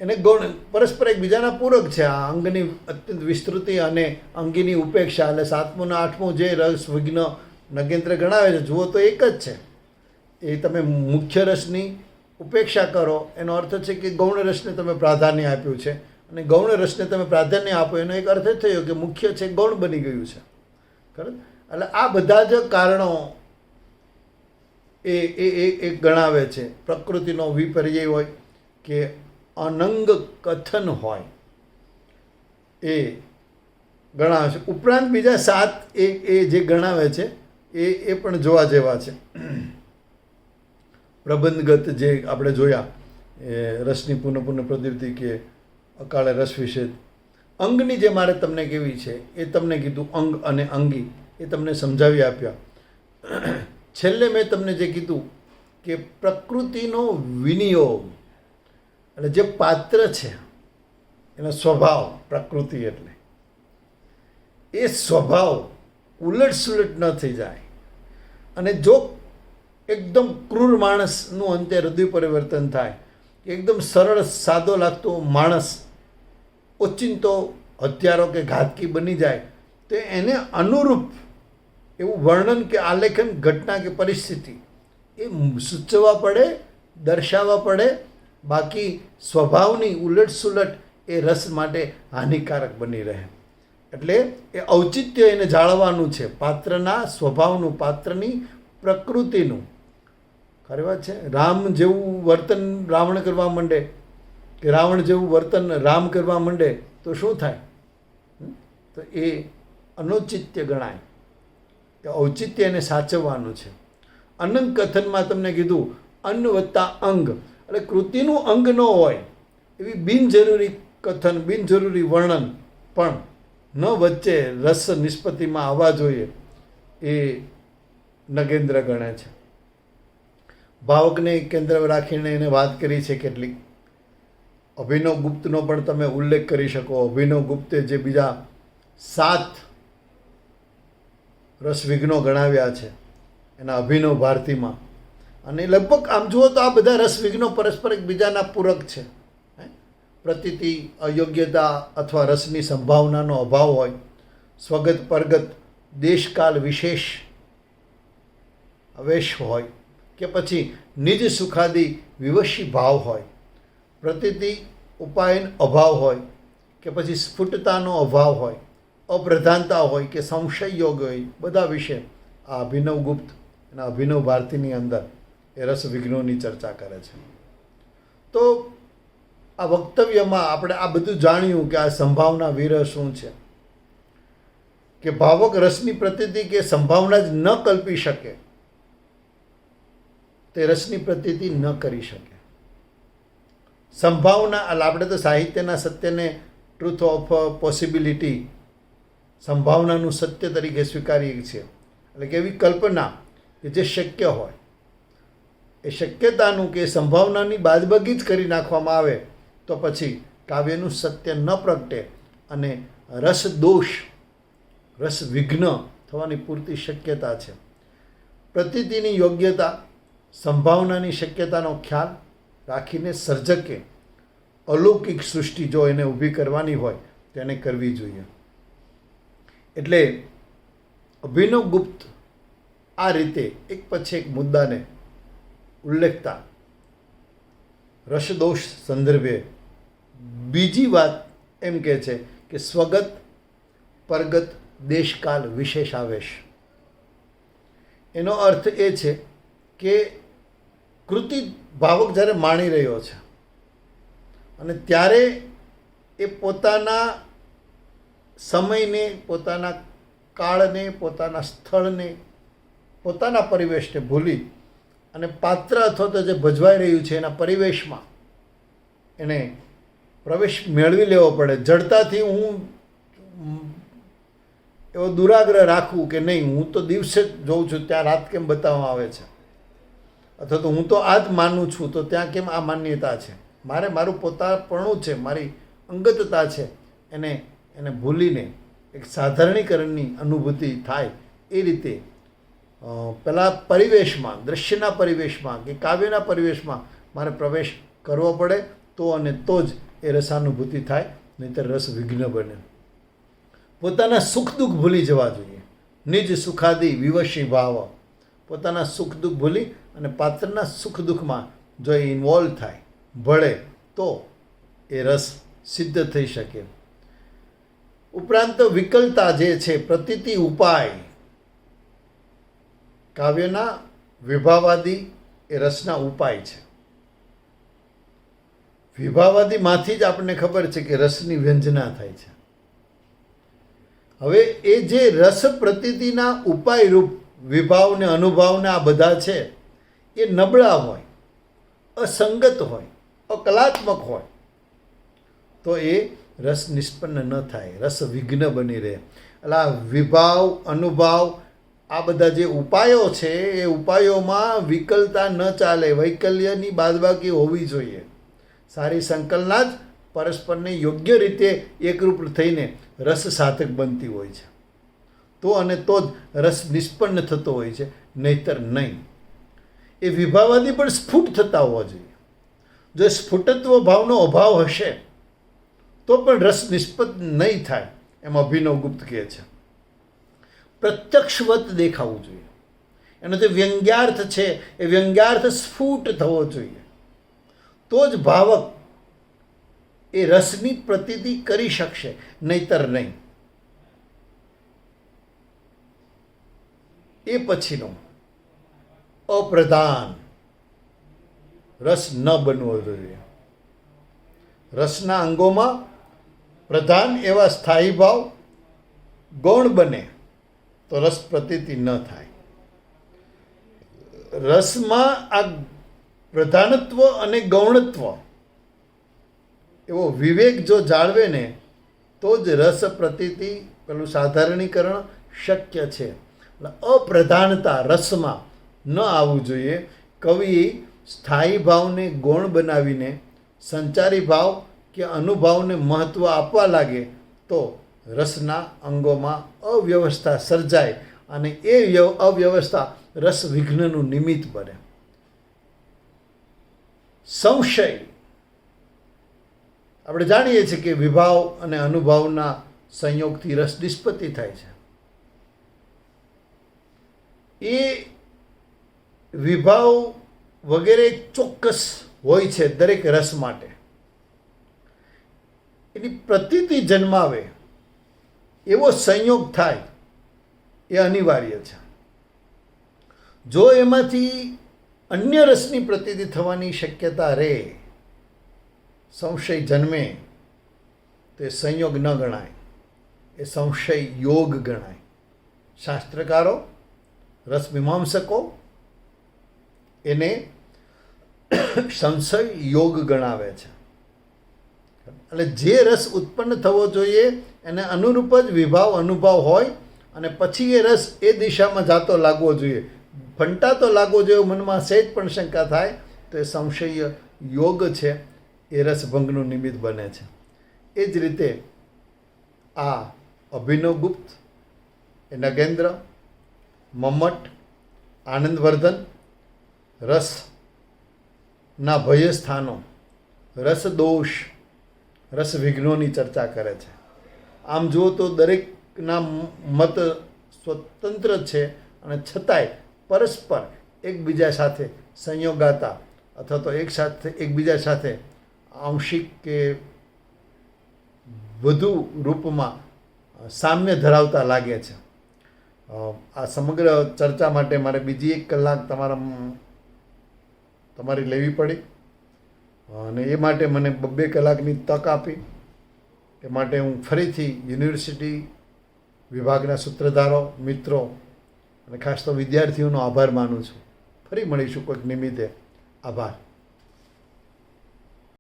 એને ગૌણ પરસ્પર એકબીજાના પૂરક છે. આ અંગની અત્યંત વિસ્તૃતિ અને અંગીની ઉપેક્ષા એટલે 7મું અને 8મું જે રસ વિઘ્ન નગેન્દ્ર ગણાવે છે જુઓ તો એક જ છે. એ તમે મુખ્ય રસની ઉપેક્ષા કરો એનો અર્થ છે કે ગૌણ રસને તમે પ્રાધાન્ય આપ્યું છે અને ગૌણ રસને તમે પ્રાધાન્ય આપો એનો એક અર્થ જ થયો કે મુખ્ય છે ગૌણ બની ગયું છે. ખરું? એટલે આ બધા જ કારણો એ ગણાવે છે. પ્રકૃતિનો વિપર્યય હોય કે અનંગ કથન હોય એ ગણાવે છે. ઉપરાંત બીજા 7 એ જે ગણાવે છે એ પણ જોવા જેવા છે. પ્રબંધગત જે આપણે જોયા એ રસની પુનઃ પ્રવૃત્તિ કે અકાળે રસ વિષેદ. અંગની જે મારે તમને કેવી છે એ તમને કીધું અંગ અને અંગી એ તમને સમજાવી આપ્યા. છેલ્લે મેં તમને જે કીધું કે પ્રકૃતિનો વિનિયોગ એટલે જે પાત્ર છે એનો સ્વભાવ, પ્રકૃતિ એટલે એ સ્વભાવ ઉલટસુલટ ન થઈ જાય. અને જો એકદમ ક્રૂર માણસનું અંતે હૃદય પરિવર્તન થાય, એકદમ સરળ સાદો લાગતો માણસ ઓચિંતો હત્યારો કે ઘાતકી બની જાય તો એને અનુરૂપ એવું વર્ણન કે આલેખન ઘટના કે પરિસ્થિતિ એ સૂચવવા પડે, દર્શાવવા પડે. બાકી સ્વભાવની ઉલટસુલટ એ રસ માટે હાનિકારક બની રહે. એટલે એ ઔચિત્ય એને જાળવવાનું છે, પાત્રના સ્વભાવનું, પાત્રની પ્રકૃતિનું. ખરી વાત છે. રામ જેવું વર્તન રાવણ કરવા માંડે કે રાવણ જેવું વર્તન રામ કરવા માંડે તો શું થાય? તો એ અનૌચિત્ય ગણાય. એ ઔચિત્ય એને સાચવવાનું છે. અનંગ કથનમાં તમને કીધું અન્ન વત્તા અંગ એટલે કૃતિનું અંગ ન હોય એવી બિનજરૂરી કથન, બિનજરૂરી વર્ણન પણ ન વચ્ચે રસ નિષ્પત્તિમાં આવવા જોઈએ એ નગેન્દ્ર ગણે છે. ભાવકને કેન્દ્ર રાખીને એને વાત કરી છે કેટલીક. અભિનવ ગુપ્તનો પણ તમે ઉલ્લેખ કરી શકો. અભિનવ ગુપ્તે જે બીજા 7 રસવિઘ્નો ગણાવ્યા છે એના અભિનવ ભારતીમાં. અને લગભગ આમ જુઓ તો આ બધા રસવિઘ્નો પરસ્પર એકબીજાના પૂરક છે. પ્રતીતિ, અયોગ્યતા અથવા રસની સંભાવનાનો અભાવ હોય, સ્વગત પરગત દેશકાલ વિશેષ અવેશ હોય કે પછી નિજ સુખાદી વિવશી ભાવ હોય, પ્રતીતિ ઉપાયન અભાવ હોય કે પછી સ્ફુટતાનો અભાવ હોય, અપ્રધાનતા હોય કે સંશય યોગ હોય, બધા વિશે આ અભિનવ ગુપ્ત અને અભિનવ ભારતીની અંદર એ રસ વિઘ્નોની ચર્ચા કરે છે. તો આ વક્તવ્યમાં આપણે આ બધું જાણ્યું કે આ સંભાવના વિરહ શું છે, કે ભાવક રસની પ્રતીતિ કે સંભાવના જ ન કલ્પી શકે, તે રસની પ્રતીતિ ન કરી શકે. સંભાવના આપણે તો સાહિત્યના સત્યને ટ્રુથ ઓફ પોસિબિલિટી, સંભાવનાનું સત્ય તરીકે સ્વીકારીએ છીએ. એટલે કે એવી કલ્પના કે જે શક્ય હોય, એ શક્યતાનું કે સંભાવનાની બાદબાકી જ કરી નાખવામાં આવે તો પછી કાવ્યનું સત્ય ન પ્રગટે અને રસ દોષ, રસ વિઘ્ન થવાની પૂરતી શક્યતા છે. પ્રતીતિની યોગ્યતા, સંભાવનાની શક્યતાનો ખ્યાલ રાખીને સર્જકે અલૌકિક સૃષ્ટિ જો એને ઊભી કરવાની હોય તો એને કરવી જોઈએ. એટલે અભિનવ ગુપ્ત આ રીતે એક પછી એક મુદ્દાને ઉલ્લેખતા રસદોષ સંદર્ભે બીજી વાત એમ કહે છે કે સ્વગત, પરગત, દેશકાલ, વિશેષાવેશ. એનો અર્થ એ છે કે કૃતિ ભાવક જ્યારે માણી રહ્યો છે અને ત્યારે એ પોતાના સમયને, પોતાના કાળને, પોતાના સ્થળને, પોતાના પરિવેશને ભૂલી અને પાત્ર અથવા તો જે ભજવાઈ રહ્યું છે એના પરિવેશમાં એને પ્રવેશ મેળવી લેવો પડે. જડતાથી હું એવો દુરાગ્રહ રાખું કે નહીં, હું તો દિવસે જ જોઉં છું, ત્યાં રાત કેમ બતાવવામાં આવે છે, અથવા તો હું તો આ જ માનું છું, તો ત્યાં કેમ આ માન્યતા છે. મારે મારું પોતાપણું છે, મારી અંગતતા છે, એને ભૂલીને એક સાધારણીકરણની અનુભૂતિ થાય એ રીતે પેલા પરિવેશમાં, દ્રશ્યના પરિવેશમાં કે કાવ્યના પરિવેશમાં મારે પ્રવેશ કરવો પડે તો અને તો જ એ રસાનુભૂતિ થાય, નહીંતર રસ વિઘ્ન બને. પોતાના સુખ દુઃખ ભૂલી જવા જોઈએ. નિજ સુખાદી વિવશી ભાવ, પોતાના સુખ દુઃખ ભૂલી અને પાત્રના સુખ દુઃખમાં જો એ ઇન્વોલ્વ થાય, ભળે, તો એ રસ સિદ્ધ થઈ શકે. ઉપરાંત વિકલતા જે છે, પ્રતીતિ ઉપાય, કાવ્યના વિભાવાદી એ રસના ઉપાય છે. વિભાવાદીમાંથી જ આપણને ખબર છે કે રસની વ્યંજના થાય છે. હવે એ જે રસ પ્રતીતિના ઉપાય રૂપ વિભાવને, અનુભાવને આ બધા છે એ નબળા હોય, અસંગત હોય, અકલાત્મક હોય તો એ રસ નિષ્પન્ન ન થાય, રસ વિઘ્ન બની રહે. એટલે આ વિભાવ, અનુભાવ, આ બધા જે ઉપાયો છે એ ઉપાયોમાં વિકલતા ન ચાલે, વૈકલ્યની બાદબાકી હોવી જોઈએ. સારી સંકલના જ પરસ્પરને યોગ્ય રીતે એકરૂપ થઈને રસ સાધક બનતી હોય છે. તો અને તો જ રસ નિષ્પન્ન થતો હોય છે, નહીતર નહીં. એ વિભાવાદી પણ સ્ફુટ થતા હોવા જોઈએ. જો સ્ફુટત્વ ભાવનો અભાવ હશે તો પણ રસ નિષ્પન્ન નહીં થાય, એમ અભિનવ ગુપ્ત કહે છે. પ્રત્યક્ષવત દેખાવું જોઈએ. એનો જે વ્યંગ્યાર્થ છે એ વ્યંગ્યાર્થ સ્ફુટ થવો જોઈએ, તો જ ભાવક એ રસની પ્રતીતિ કરી શકશે, નહીતર નહીં. એ પછીનો અપ્રધાન રસ ન બનવો જોઈએ. રસના અંગોમાં પ્રધાન એવા સ્થાયી ભાવ ગૌણ બને તો રસ પ્રતીતિ ન થાય. રસમાં આ પ્રધાનત્વ અને ગૌણત્વ એવો વિવેક જો જાળવે ને તો જ રસ પ્રતીતિ, પેલું સાધારણીકરણ શક્ય છે. અપ્રધાનતા રસમાં ન આવવું જોઈએ. કવિ સ્થાયી ભાવને ગૌણ બનાવીને સંચારી ભાવ કે અનુભાવને મહત્ત્વ આપવા લાગે તો રસના અંગોમાં અવ્યવસ્થા સર્જાય અને એ અવ્યવસ્થા રસ વિઘ્નનું નિમિત્ત બને. સંશય, આપણે જાણીએ છીએ કે વિભાવ અને અનુભાવના સંયોગથી રસ નિષ્પત્તિ થાય છે. એ વિભાવ વગેરે ચોક્કસ હોય છે દરેક રસ માટે. એની પ્રતીતિ જન્માવે એવો સંયોગ થાય એ અનિવાર્ય છે. જો એમાંથી અન્ય રસની પ્રતીતિ થવાની શક્યતા રહે, સંશય જન્મે, તો એ સંયોગ ન ગણાય, એ સંશય યોગ ગણાય. શાસ્ત્રકારો, રસમીમાંસકો એને સંશય યોગ ગણાવે છે. એટલે જે રસ ઉત્પન્ન થવો જોઈએ એને અનુરૂપ જ વિભાવ અનુભવ હોય અને પછી એ રસ એ દિશામાં જાતો લાગવો જોઈએ, ફંટાતો લાગવો જોઈએ. મનમાં સહેજ પણ શંકા થાય તો એ સંશય યોગ છે, એ રસભંગનું નિમિત્ત બને છે. એ જ રીતે આ અભિનવગુપ્ત, એ નગેન્દ્ર, મમ્મટ, આનંદવર્ધન રસના ભય સ્થાનો, રસદોષ, રસવિઘ્નોની ચર્ચા કરે છે. આમ જુઓ તો દરેકના મત સ્વતંત્ર છે અને છતાંય પરસ્પર એકબીજા સાથે સંયોગાતા અથવા તો એકબીજા સાથે આંશિક કે વધુ રૂપમાં સામ્ય ધરાવતા લાગે છે. આ સમગ્ર ચર્ચા માટે મારે બીજી 1 કલાક તમારી લેવી પડી અને એ માટે મને 2 કલાકની તક આપી. એ માટે હું ફરીથી યુનિવર્સિટી વિભાગના સૂત્રધારો, મિત્રો અને ખાસ તો વિદ્યાર્થીઓનો આભાર માનું છું. ફરી મળીશું કોઈક નિમિત્તે. આભાર.